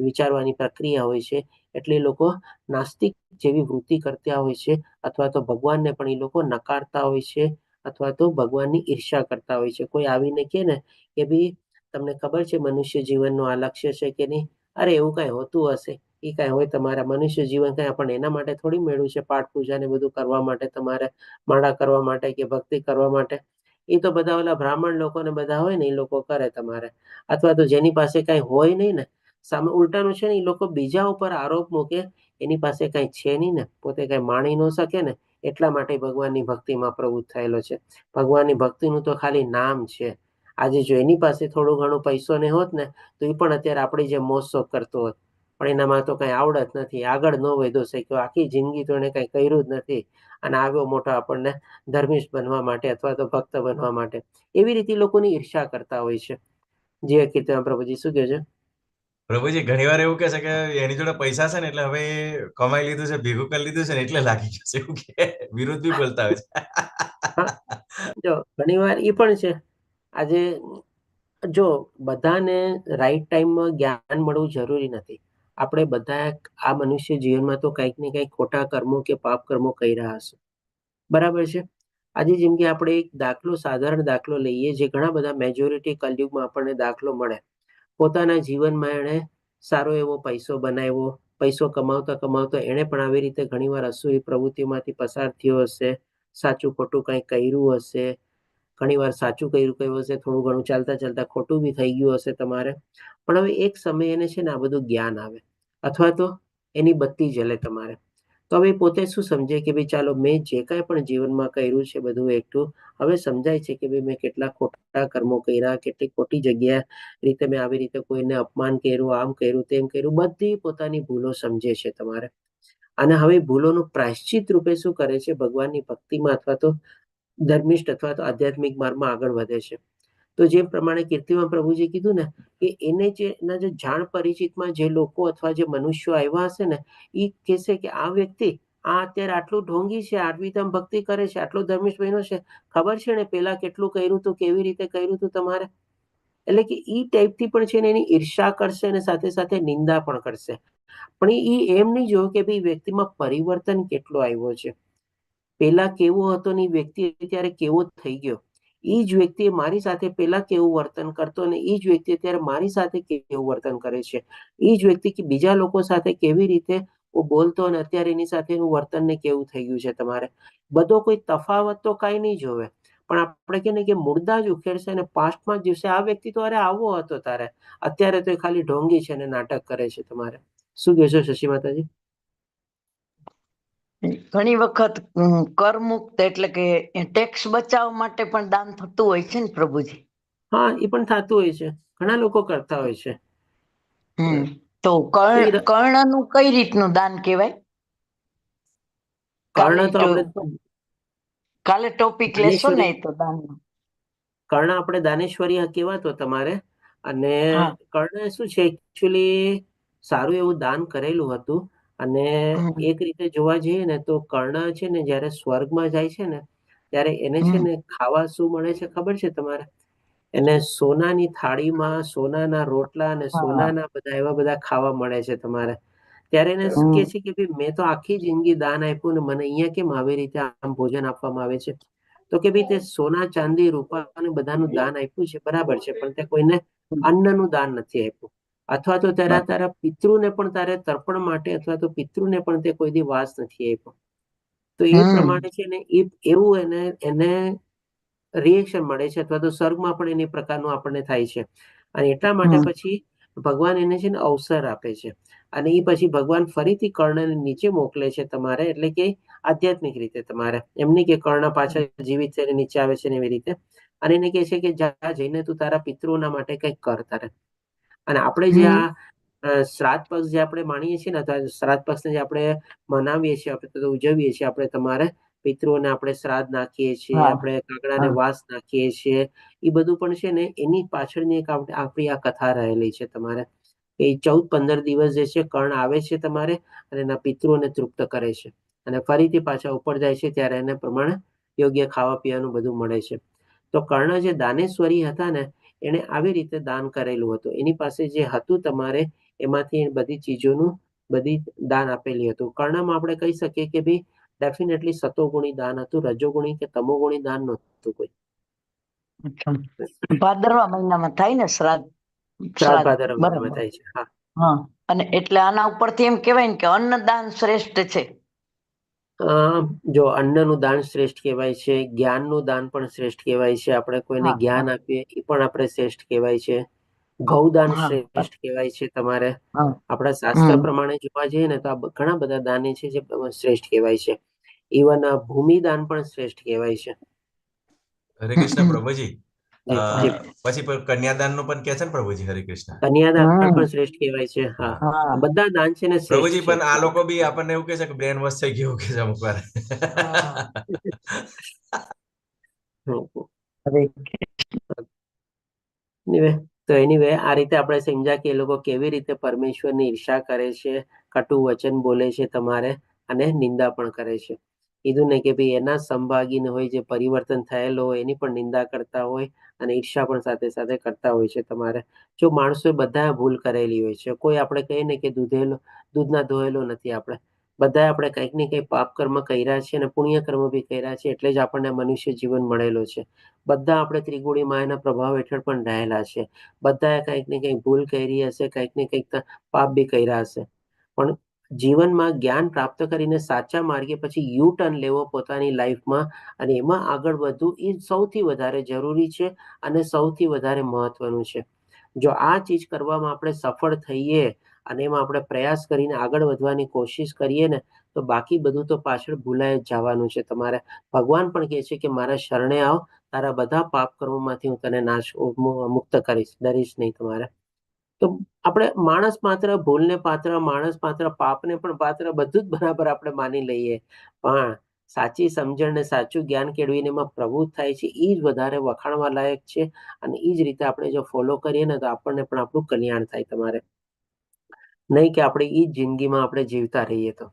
વિચારવાની પ્રક્રિયા હોય છે. એટલે લોકો નાસ્તિક જેવી વૃત્તિ કરતા હોય છે અથવા તો ભગવાનને પણ એ લોકો નકારતા હોય છે અથવા તો ભગવાનની ઈર્ષા કરતા હોય છે. કોઈ આવીને કહે ને કે ભાઈ તમને ખબર છે મનુષ્ય જીવનનું આ લક્ષ્ય છે કે નહીં? અરે એવું કઈ હોતું હશે, એ કઈ હોય તમારા મનુષ્ય જીવન કઈ પણ એના માટે થોડી મેળવ્યું છે, પાઠ પૂજા ને બધું કરવા માટે, તમારે માળા કરવા માટે કે ભક્તિ કરવા માટે. એ તો બધા ઓલા બ્રાહ્મણ લોકો ને બધા હોય ને એ લોકો કરે તમારે. અથવા તો જેની પાસે કઈ હોય નહીં ને, સામે ઉલટાનું છે ને, એ લોકો બીજા ઉપર આરોપ મૂકે એની પાસે કઈ છે નહીં ને, પોતે કઈ માણી ન શકે ને, એટલા માટે ભગવાનની ભક્તિમાં પ્રવૃત્ત થયેલો છે. ભગવાનની ભક્તિનું તો ખાલી નામ છે. આજે જો એની પાસે થોડું ઘણું પૈસો ને હોત ને તો એ પણ અત્યારે આપણી જેમ મોજ શોખ કરતો હોત, પણ એનામાં તો કઈ આવડત નથી, આગળ ન વધ્યો શક્યો, આખી જિંદગી તો એને કઈ કર્યું જ નથી અને આવ્યો મોટો આપણને ધર્મિષ્ઠ બનવા માટે અથવા તો ભક્ત બનવા માટે. એવી રીતે લોકોની ઈર્ષા કરતા હોય છે. જે કીર્તન પ્રભુજી શું કહે છે? પ્રભુજી ઘણીવાર એવું કહે છે કે એની જોડે પૈસા છે ને એટલે હવે એ કમાઈ લીધું છે, ભેગું કરી લીધું છે ને એટલે લાગી ગયું છે, એવું કે વિરોધ બી બોલતા હોય હા, છે. જો ઘણીવાર એ પણ છે. આજે જો બધાને રાઈટ ટાઈમમાં જ્ઞાન મળવું જરૂરી નથી. આપણે બધા આ મનુષ્ય જીવનમાં તો કંઈક ને કંઈક ખોટા કર્મો કે પાપ કર્મો કરી રહ્યા હશે, બરાબર છે. આજે જેમ કે આપણે એક સાધારણ દાખલો લઈએ, જે ઘણા બધા મેજોરિટી કલયુગમાં આપણને દાખલો મળે. પોતાના જીવનમાં એણે સારો એવો પૈસો બનાવ્યો, પૈસો કમાવતા કમાવતા એણે પણ આવી રીતે ઘણીવાર અસુરી પ્રવૃત્તિમાંથી પસાર થયો હશે, સાચું ખોટું કંઈક કર્યું હશે, ઘણીવાર સાચું કર્યું હશે, થોડું ઘણું ચાલતા ખોટું બી થઈ ગયું હશે તમારે. પણ હવે એક સમય એને છે ને આ બધું જ્ઞાન આવે અથવા તો એની બત્તી જલે તમારે. તો હવે પોતે શું સમજે કે ભાઈ ચાલો મેં જે કાંઈ પણ જીવનમાં કર્યું છે બધું એકઠું હવે સમજાય છે કે ભાઈ મેં કેટલા ખોટા કર્મો કર્યા, કેટલી ખોટી જગ્યા રીતે મેં આવી રીતે કોઈને અપમાન કર્યું, આમ કર્યું, તેમ કર્યું, બધી પોતાની ભૂલો સમજે છે તમારે. અને હવે ભૂલોનું પ્રાયશ્ચિત રૂપે શું કરે છે? ભગવાનની ભક્તિમાં અથવા તો ધર્મિષ્ઠ અથવા તો આધ્યાત્મિક માર્ગમાં આગળ વધે છે. તો જે પ્રમાણે કીર્તિમાં પ્રભુજી કીધું ને કે એને જે એના જે જાણ પરિચિતમાં જે લોકો અથવા જે મનુષ્યો આવ્યા હશે ને, એ કહેશે કે આ વ્યક્તિ આ અત્યારે આટલું ઢોંગી છે, આટલી તમ ભક્તિ કરે છે, આટલો ધર્મિષ્ઠ બન્યો છે, ખબર છે ને પેલા કેટલું કર્યું હતું, કેવી રીતે કર્યું હતું તમારે. એટલે કે ઈ ટાઈપથી પણ છે ને એની ઈર્ષા કરશે અને સાથે સાથે નિંદા પણ કરશે. પણ એ એમ નહીં જોયું કે ભાઈ વ્યક્તિમાં પરિવર્તન કેટલો આવ્યો છે. પેલા કેવો હતો ને વ્યક્તિ અત્યારે કેવો થઈ ગયો. એ જ વ્યક્તિ મારી સાથે પેલા કેવું વર્તન કરતો અને એ જ વ્યક્તિ અત્યારે મારી સાથે કેવું વર્તન કરે છે. એ જ વ્યક્તિ કે બીજા લોકો સાથે કેવી રીતે બોલતો અને અત્યારે એની સાથેનું વર્તન ને કેવું થઈ ગયું છે તમારે. બધો કોઈ તફાવત તો કાંઈ નહીં જોવે, પણ આપણે કહે ને કે મુર્દા જ ઉખેડશે અને પાસ્ટમાં જ જીવશે. આ વ્યક્તિ તો અરે આવો હતો તારે, અત્યારે તો એ ખાલી ઢોંગી છે અને નાટક કરે છે. તમારે શું કહેશો શશી માતાજી? ઘણી વખત કરમુક્ત એટલે કે ટેક્સ બચાવવા માટે પણ દાન થતું હોય છે ને પ્રભુજી. હા, એ પણ થતું હોય છે, ઘણા લોકો કરતા હોય છે. તો કર્ણનું કઈ રીતનું દાન કહેવાય? કર્ણ તો આપણે કાલે ટોપિક લેશો ને એ તો દાન. કર્ણ આપણે દાનેશ્વરી કહેવાતો તમારે. અને હા. કર્ણ શું છે, એકચ્યુઅલી સારું એવું દાન કરેલું હતું. અને એક રીતે જોવા જઈએ ને તો કર્ણ છે ને જયારે સ્વર્ગમાં જાય છે ને ત્યારે એને છે ને ખાવા શું મળે છે ખબર છે તમારે? એને સોનાની થાળીમાં સોનાના રોટલા અને સોનાના બધા એવા બધા ખાવા મળે છે તમારે. ત્યારે એને કે છે કે ભાઈ મેં તો આખી જિંદગી દાન આપ્યું ને મને અહીંયા કેમ આવી રીતે આમ ભોજન આપવામાં આવે છે? તો કે ભાઈ તે સોના ચાંદી રૂપા અને બધાનું દાન આપ્યું છે બરાબર છે, પણ તે કોઈને અન્નનું દાન નથી આપ્યું. અથવા તો તારા પિતૃને પણ તારે તર્પણ માટે અથવા તો પિતૃને પણ તે કોઈ દી વાસ નથી આપ્યો. તો એ પ્રમાણે છે ને એવું એને રિએક્શન મળે છે, અથવા તો સ્વર્ગમાં પણ એની પ્રકારનું આપણને થાય છે. અને એટલા માટે પછી ભગવાન એને છે ને અવસર આપે છે. અને એ પછી ભગવાન ફરીથી કર્ણને નીચે મોકલે છે તમારે, એટલે કે આધ્યાત્મિક રીતે તમારે. એમ નહીં કે કર્ણ પાછળ જીવિત થઈને નીચે આવે છે ને એવી રીતે. અને એને કહે છે કે જા જઈને તું તારા પિતૃઓના માટે કંઈક કર તારે. અને આપણે જે આ શ્રાદ્ધ પક્ષ જે આપણે માણીએ છીએ ને, અથવા શ્રાદ્ધ પક્ષને જે આપણે મનાવીએ છીએ, આપણે તો ઉજવીએ છીએ, આપણે તમારે પિતૃઓને આપણે શ્રાદ્ધ નાખીએ છીએ, આપણે કાગડાને વાસ નાખીએ છીએ. એ બધું પણ છે ને એની પાછળની એક આપણી આ કથા રહેલી છે તમારે. એ 14-15 દિવસ જે છે કર્ણ આવે છે તમારે અને એના પિતૃઓને તૃપ્ત કરે છે. અને ફરીથી પાછા ઉપર જાય છે ત્યારે એને પ્રમાણે યોગ્ય ખાવા પીવાનું બધું મળે છે. તો કર્ણ જે દાનેશ્વરી હતા ને એને આવી રીતે દાન કરેલું હતું. એની પાસે જે હતું તમારે એમાંથી બધી ચીજોનું બધી દાન આપેલી હતું. કર્ણમાં આપણે કહી શકીએ કે ભાઈ ડેફિનેટલી સતોગુણી દાન હતું, રજોગુણી કે તમોગુણી દાન નહોતું કોઈ. ભાદરવા મહિનામાં થાય ને શ્રાદ્ધ? શ્રાદ્ધ ભાદરવા મહિનામાં બરાબર. થાય છે. હા. હા, અને એટલે આના ઉપરથી એમ કહેવાય ને કે અન્નદાન શ્રેષ્ઠ છે. જો અન્નનું દાન શ્રેષ્ઠ કહેવાય છે, જ્ઞાનનું દાન પણ શ્રેષ્ઠ કહેવાય છે. આપણે કોઈને જ્ઞાન આપીએ એ પણ આપણે શ્રેષ્ઠ કહેવાય છે. ગૌદાન શ્રેષ્ઠ કહેવાય છે તમારે. આપણા શાસ્ત્ર પ્રમાણે જોવા જઈએ ને તો આ ઘણા બધા દાન છે જે શ્રેષ્ઠ કહેવાય છે. ઇવન ભૂમિદાન પણ શ્રેષ્ઠ કહેવાય છે. હરે કૃષ્ણ પ્રભુજી. જી. પછી કન્યાદાન નું પણ કહે છે ને પ્રભુજી? હરે કૃષ્ણ કન્યાદાન પણ શ્રેષ્ઠ કહેવાય છે. હા, બધા દાન છે ને પ્રભુજી. શ્રેષ્ઠ છે. પણ આ લોકો બી આપણને એવું કહે છે કે બ્રેન વોશ થઈ ગયું કે છે અમુક વાર. તો એનીવે આ રીતે આપણે સમજ્યા કે એ લોકો કેવી રીતે પરમેશ્વરની ઈર્ષા કરે છે, કટુ વચન બોલે છે તમારે, અને નિંદા પણ કરે છે. કીધું ને કે ભાઈ એના સંભાગીને હોય જે પરિવર્તન થયેલો હોય એની પણ નિંદા કરતા હોય અને ઈર્ષા પણ સાથે સાથે કરતા હોય છે તમારે. જો માણસો બધા ભૂલ કરેલી હોય છે, કોઈ આપણે કહીએ ને કે દૂધના ધોયેલો નથી. આપણે બધા આપણે કંઈક ને કંઈક પાપ કર્મ કર્યા છે અને પુણ્ય કર્મ બી કર્યા છે, એટલે જ આપણને મનુષ્ય જીવન મળેલો છે. બધા આપણે ત્રિગુણી માયાના પ્રભાવ હેઠળ પણ રહેલા છે. બધાએ કંઈક ને કંઈક ભૂલ કરી હશે, કંઈક ને કંઈક પાપ બી કર્યા હશે. પણ જીવનમાં જ્ઞાન પ્રાપ્ત કરીને સાચા માર્ગે પછી યુ ટર્ન લેવો પોતાની લાઈફમાં અને એમાં આગળ વધવું એ સૌથી વધારે જરૂરી છે અને સૌથી વધારે મહત્વનું છે. જો આ ચીજ કરવામાં આપણે સફળ થઈએ અને એમાં આપણે પ્રયાસ કરીને આગળ વધવાની કોશિશ કરીએ ને તો બાકી બધું તો પાછળ ભૂલાઈ જ જવાનું છે તમારે. ભગવાન પણ કહે છે કે મારા શરણે આવ, તારા બધા પાપ કર્મોમાંથી હું તને મુક્ત કરીશ, ડરીશ નહીં તમારે. તો આપણે માણસ માત્ર ભૂલને પાત્ર, માણસ માત્ર પાપને પણ પાત્ર, બધું જ બરાબર આપણે માની લઈએ. પણ સાચી સમજણ ને સાચું જ્ઞાન કેળવીને એમાં પ્રવૃત્ત થાય છે એ જ વધારે વખાણવા લાયક છે. અને એ જ રીતે આપણે જો ફોલો કરીએ ને તો આપણને પણ આપણું કલ્યાણ થાય તમારે. નહીં કે આપણે એ જ જિંદગીમાં આપણે જીવતા રહીએ. તો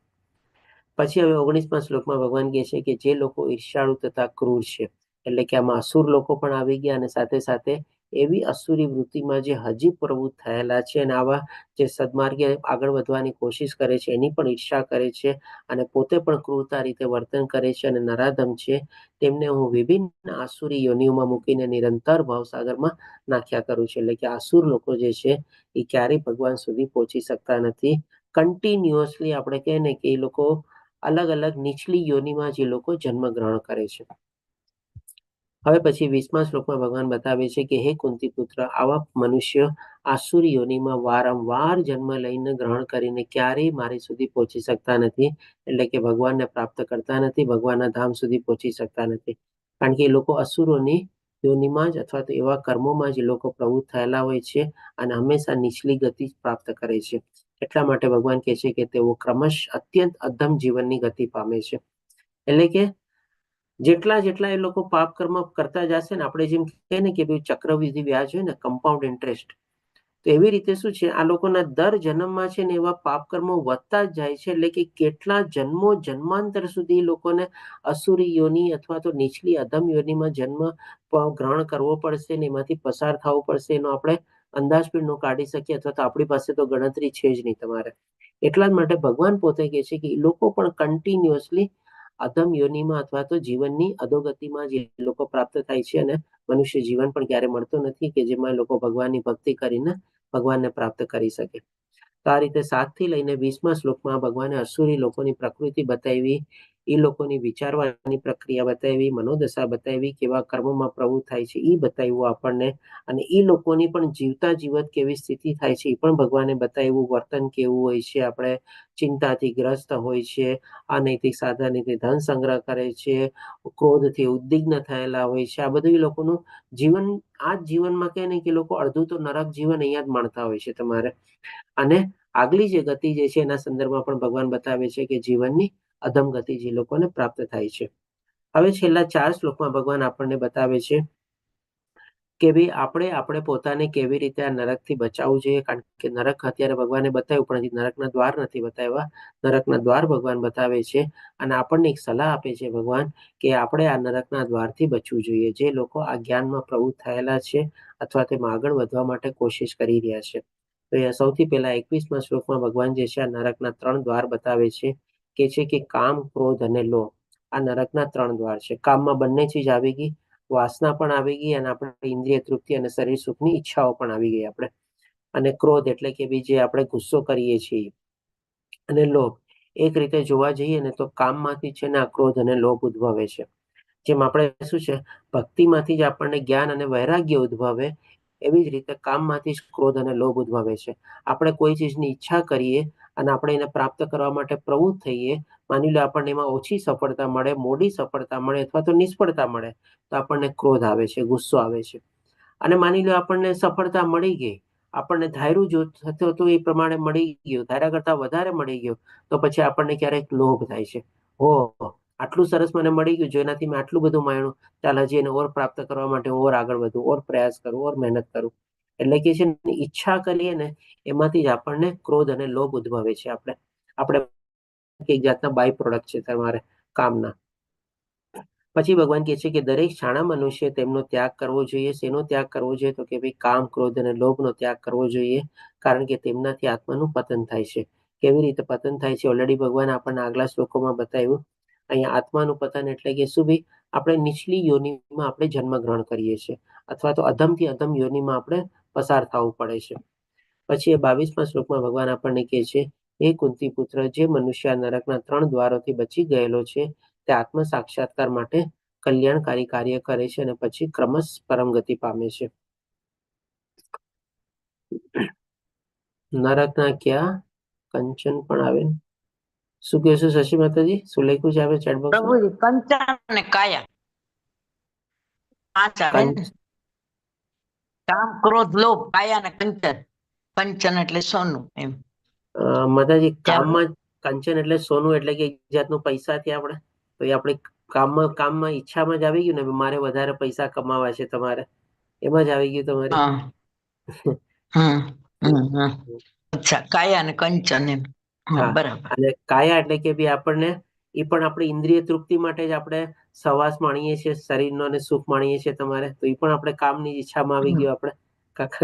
પછી હવે 19મા શ્લોકમાં ભગવાન કહે છે કે જે લોકો ઈર્ષાળુ તથા ક્રૂર છે, એટલે કે આમાં અસુર લોકો પણ આવી ગયા અને સાથે સાથે એવી અસુરી વૃત્તિમાં જે હજી પ્રવૃત્ત થયેલા છે અને આવા જે સદમાર્ગે આગળ વધવાની કોશિશ કરે છે એની પણ ઈર્ષા કરે છે અને પોતે પણ ક્રૂરતા રીતે વર્તન કરે છે અને નરાધમ છે, તેમને હું વિભિન્ન આસુરી યોનિઓમાં મૂકીને નિરંતર ભાવસાગરમાં નાખ્યા કરું છું. એટલે કે આસુર લોકો જે છે એ ક્યારેય ભગવાન સુધી પહોંચી શકતા નથી. કન્ટિન્યુઅસલી આપણે કહે ને કે એ લોકો અલગ અલગ નીચલી યોનિમાં જે લોકો જન્મ ગ્રહણ કરે છે. હવે પછી 20મા શ્લોકમાં ભગવાન બતાવે છે કે હે કુંતી પુત્ર, આવા મનુષ્ય આસુરી યોનિમાં વારંવાર જન્મ લઈને ગ્રહણ કરીને ક્યારેય મારી સુધી પહોંચી શકતા નથી, એટલે કે ભગવાનને પ્રાપ્ત કરતા નથી, ભગવાનના ધામ સુધી પહોંચી શકતા નથી. કારણ કે એ લોકો અસુરોની યોનિમાં જ અથવા તો એવા કર્મોમાં જ એ લોકો પ્રવૃત્ત થયેલા હોય છે અને હંમેશા નીચલી ગતિ જ પ્રાપ્ત કરે છે. એટલા માટે ભગવાન કહે છે કે તેઓ ક્રમશ અત્યંત અધમ જીવનની ગતિ પામે છે. એટલે કે જેટલા જેટલા એ લોકો પાપ કર્મ કરતા જશે ને, આપણે જેમ કહીએ ને કે ભાઈ ચક્રવૃદ્ધિ વ્યાજ હોય ને, કમ્પાઉન્ડ ઇન્ટરેસ્ટ, તો એવી રીતે શું છે, આ લોકોના દર જન્મમાં છે ને એવા પાપ કર્મો વધતા જ જાય છે. એટલે કે કેટલા જન્મો જન્માંતર સુધી લોકોને અસુરી યોનિ અથવા તો નીચલી અધમ યોનિમાં જન્મ ગ્રહણ કરવો પડશે ને એમાંથી પસાર થવું પડશે. એનો આપણે અંદાજ પણ ન કાઢી શકીએ, અથવા તો આપણી પાસે તો ગણતરી છે જ નહીં તમારે. એટલા જ માટે ભગવાન પોતે કહે છે કે એ લોકો પણ કન્ટિન્યુઅસલી અધમ યોનિમાં અથવા તો જીવનની અધોગતિમાં જે લોકો પ્રાપ્ત થાય છે, અને મનુષ્ય જીવન પણ ક્યારે મળતું નથી કે જેમાં લોકો ભગવાનની ભક્તિ કરીને ભગવાનને પ્રાપ્ત કરી શકે. તો આ રીતે 7 થી લઈને 20મા શ્લોકમાં ભગવાને અસુરી લોકોની પ્રકૃતિ બતાવી, એ લોકોની વિચારવાની પ્રક્રિયા બતાવી, મનોદશા બતાવી, કેવા કર્મોમાં પ્રવૃત્ત થાય છે એ બતાવ્યું આપણને, અને એ લોકોની પણ જીવતા જીવત કેવી સ્થિતિ થાય છે એ પણ ભગવાને બતાવ્યું. વર્તન કેવું હોય છે, આપણે ચિંતાથી ગ્રસ્ત હોય છે, અનૈતિક સાધનથી ધન સંગ્રહ કરે છે, ક્રોધથી ઉદ્વિગ્ન થયેલા હોય છે. આ બધું એ લોકોનું જીવન, આ જ જીવનમાં કહે ને કે લોકો અડધું તો નરક જીવન અહીંયા જ માણતા હોય છે તમારે. અને આગલી જે ગતિ જે છે એના સંદર્ભમાં પણ ભગવાન બતાવે છે કે જીવનની અધમ ગતિ જે લોકોને પ્રાપ્ત થાય છે. હવે છેલ્લા 4 શ્લોકમાં ભગવાન આપણને બતાવે છે કે ભાઈ આપણે પોતાને કેવી રીતે આ નરકથી બચાવવું જોઈએ. કારણ કે નરક અત્યારે ભગવાને બતાવ્યું, પણ હજી નરકના દ્વાર નથી બતાવ્યા. નરકના દ્વાર ભગવાન બતાવે છે, અને આપણને એક સલાહ આપે છે ભગવાન કે આપણે આ નરકના દ્વારથી બચવું જોઈએ. જે લોકો આ જ્ઞાનમાં પ્રવૃત્ત થયેલા છે અથવા તેમાં આગળ વધવા માટે કોશિશ કરી રહ્યા છે. તો સૌથી પહેલા 21મા શ્લોકમાં ભગવાન જે છે આ નરકના 3 દ્વાર બતાવે છે, કે છે કે કામ, ક્રોધ અને લોભ. આ નરકના 3 દ્વાર છે. કામમાં બંને ચીજ આવી ગઈ, વાસના પણ આવી ગઈ, અને આપણે ઇન્દ્રિય તૃપ્તિ અને શરીર સુખની ઈચ્છાઓ પણ આવી ગઈ આપણે. અને ક્રોધ એટલે કે જે આપણે ગુસ્સો કરીએ છીએ, અને લોભ, એક રીતે જોવા જઈએ ને તો કામમાંથી છે ને આ ક્રોધ અને લોભ ઉદ્ભવે છે. જેમ આપણે શું છે, ભક્તિમાંથી જ આપણને જ્ઞાન અને વૈરાગ્ય ઉદ્ભવે, એવી જ રીતે કામમાંથી જ ક્રોધ અને લોભ ઉદ્ભવે છે. આપણે કોઈ ચીજની ઈચ્છા કરીએ અને આપણે એને પ્રાપ્ત કરવા માટે પ્રવૃત્ત થઈએ, માની લો આપણને એમાં ઓછી સફળતા મળે, મોડી સફળતા મળે અથવા તો નિષ્ફળતા મળે, તો આપણને ક્રોધ આવે છે, ગુસ્સો આવે છે. અને માની લો આપણને સફળતા મળી ગઈ, આપણને ધાર્યું જો થતું હતું એ પ્રમાણે મળી ગયું, ધાર્યા કરતા વધારે મળી ગયું, તો પછી આપણને ક્યારેક લોભ થાય છે. ઓહો, આટલું સરસ મને મળી ગયું, જેનાથી મેં આટલું બધું માણ્યું, ચાલ હજી એને ઓર પ્રાપ્ત કરવા માટે ઓર આગળ વધું, ઓર પ્રયાસ કરું, ઓર મહેનત કરું. એટલે કે છે ઈચ્છા કરીએ ને એમાંથી જ આપણને ક્રોધ અને લોભ ઉદ્ભવે છે. આપણે એક જાતના બાય પ્રોડક્ટ છે તમારે કામના. પછી ભગવાન કહે છે કે દરેક શાણા મનુષ્ય તેમનો ત્યાગ કરવો જોઈએ. શેનો ત્યાગ કરવો જોઈએ? તો કે ભાઈ કામ, ક્રોધ અને લોભનો ત્યાગ કરવો જોઈએ, કારણ કે તેમનાથી આત્માનું પતન થાય છે. કેવી રીતે પતન થાય છે? ઓલરેડી ભગવાન આપણને આગલા શ્લોકોમાં બતાવ્યું. અહીંયા આત્માનું પતન એટલે કે શું ભાઈ? આપણે નીચલી યોનિમાં આપણે જન્મ ગ્રહણ કરીએ છીએ, અથવા તો અધમથી અધમ યોનિમાં આપણે પસાર થવું પડે છે. પછી એ 22મા શ્લોકમાં ભગવાન આપણને કહે છે, હે કુંતી પુત્ર, જે મનુષ્ય નરકના 3 દ્વારોથી બચી ગયેલો છે તે આત્મ સાક્ષાત્કાર માટે કલ્યાણકારી કાર્ય કરે છે, અને પછી ક્રમશ પરમ ગતિ પામે છે. નરકના ક્યાં કંચન પણ આવે, શું કહેશો શશી માતાજી? શું લખ્યું છે આપણે ચેટ બોક્સમાં? પ્રભુજી, કંચન અને કાયા 5 આવે ને? કામ, ક્રોધ, લોભ, કાયા અને કંચન. કંચન એટલે સોનું એમ. માતાજી, ત્યાં કામમાં કંચન એટલે સોનું, એટલે કે એક જાતનું પૈસાથી આપણે, તો એ આપણે કામમાં ઈચ્છામાં જ આવી ગયું ને, મારે વધારે પૈસા કમાવા છે તમારે, એમાં જ આવી ગયું તમારે. અચ્છા, કાયા અને કંચન એમ. હા, બરાબર. અને કાયા એટલે કે ભાઈ આપણને એ પણ આપણે ઇન્દ્રિય તૃપ્તિ માટે જ આપણે સવાસ માણીએ છીએ, શરીરનો અને સુખ માણીએ છીએ તમારે, તો એ પણ આપણે કામની ઈચ્છામાં આવી ગયું આપણે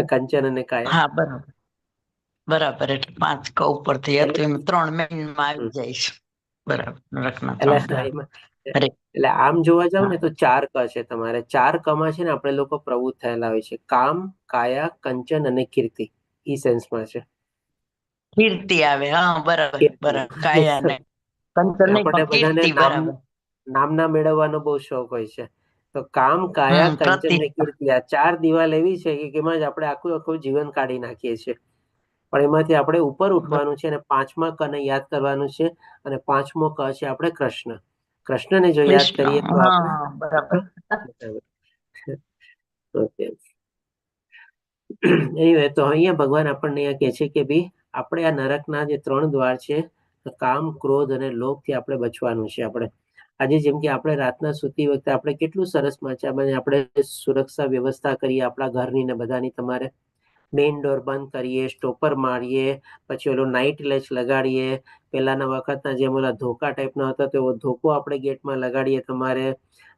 કંચન અને કાયા. હા, બરાબર બરાબર. એટલે 5 ક ઉપરથી હતું, એમ 3 મેઇનમાં આવી જાય છે. બરાબર, નરકના 3 દ્વાર. એટલે આમ જોવા જાવ ને તો 4 ક છે તમારે. 4 કમાં છે ને આપણે લોકો પ્રવૃત્ત થયેલા હોય છે. કામ, કાયા, કંચન અને કીર્તિ, ઈ સેન્સમાં છે. કીર્તિ આવે, હા બરાબર કીર્તિ. બરાબર. કાયા ને કંચન નહીં, આપણને પણ બધાને કીર્તિ, બરાબર. નામના મેળવવાનો બહુ શોખ હોય છે. તો કામ, કાયા, કંચન ને પ્રતિષ્ઠા. કીર્તિ, આ 4 દિવાલ એવી છે કે એમાં જ આપણે આખું જીવન કાઢી નાખીએ છીએ. પણ એમાંથી આપણે ઉપર ઉઠવાનું છે અને 5મા ક ને યાદ કરવાનું છે. અને 5મો ક છે આપણે કૃષ્ણ. કૃષ્ણને જો યાદ કૃષ્ણ. કરીએ તો આપણે હા, બરાબર. ઓકે. એનીવે તો અહીંયા ભગવાન આપણને અહીંયા કહે છે કે ભાઈ આપણે આ નરકના જે 3 દ્વાર છે, કામ, ક્રોધ અને લોભથી આપણે બચવાનું છે. આજે જેમ કે આપણે રાતના સૂતી વખતે આપણે કેટલું સરસ મજામાં આપણે સુરક્ષા વ્યવસ્થા કરીએ આપણા ઘરની ને બધાની. તમારે મેઇન ડોર બંધ કરીએ, સ્ટોપર મારીએ, પછી ઓલો નાઇટ લેચ લગાડીએ. પહેલાના વખતના જેમ ઓલા ધોકા ટાઈપના હતા તો ધોકો આપણે ગેટમાં લગાડીએ તમારે.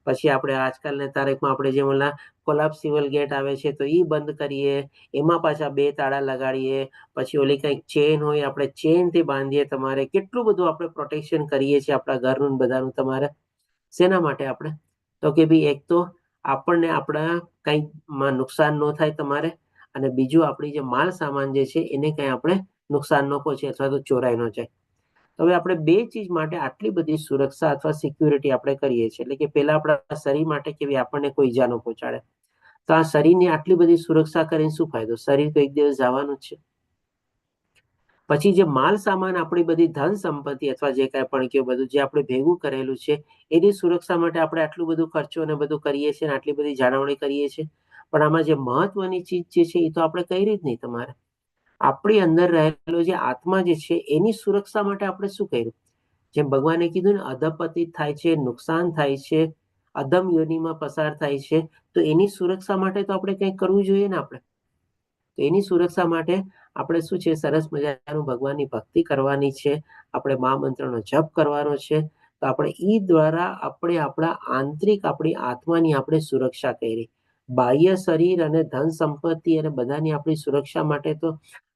પછી આપણે આજકાલની તારીખમાં આપણે જેમ ઓલા કોલાપ્સિબલ ગેટ આવે છે તો ઈ બંધ કરીએ. એમાં પાછા 2 તાળા લગાડીએ. પછી ઓલી કંઈક ચેન હોય આપણે ચેનથી બાંધીએ. તમારે કેટલું બધું આપણે પ્રોટેક્શન કરીએ છીએ આપણા ઘરનું બધાનું. તમારે શેના માટે આપણે? તો કે ભાઈ એક તો આપણને આપણા કંઈમાં નુકસાન ન થાય તમારે, અને બીજું આપણી જે માલ સામાન જે છે એને કંઈ આપણે નુકસાન ન પહોંચે અથવા તો ચોરાઈ ન જાય. હવે આપણે 2 ચીજ માટે આટલી બધી સુરક્ષા અથવા સિક્યુરિટી આપણે કરીએ છીએ. એટલે કે પહેલા આપણા શરીર માટે કે ભાઈ આપણને કોઈ ઈજા ન પહોંચાડે. તો આ શરીરની આટલી બધી સુરક્ષા કરીને શું ફાયદો? શરીર તો એક દિવસ જવાનું જ છે. પછી જે માલ સામાન, આપણી બધી ધન સંપત્તિ અથવા જે કાંઈ પણ કે બધું જે આપણે ભેગું કરેલું છે એની સુરક્ષા માટે આપણે આટલું બધું ખર્ચો અને બધું કરીએ છીએ, આટલી બધી જાળવણી કરીએ છીએ. પણ આમાં જે મહત્વની ચીજ જે છે એ તો આપણે કરી જ નહીં. તમારે આપણી અંદર રહેલો જે આત્મા જે છે એની સુરક્ષા માટે આપણે શું કર્યું? જેમ ભગવાને કીધું ને, અધપતિત થાય છે, નુકસાન થાય છે, અધમ યોનિમાં પસાર થાય છે. તો એની સુરક્ષા માટે તો આપણે કંઈક કરવું જોઈએ ને. આપણે તો એની સુરક્ષા માટે આપણે શું છે, સરસ મજાનું ભગવાનની ભક્તિ કરવાની છે. આપણે મહામંત્રનો જપ કરવાનો છે. તો આપણે ઈ દ્વારા આપણે આપણા આંતરિક આપણી આત્માની આપણે સુરક્ષા કરી. બાહ્ય શરીર અને ધન સંપત્તિ અને બધાની આપણી સુરક્ષા માટે તો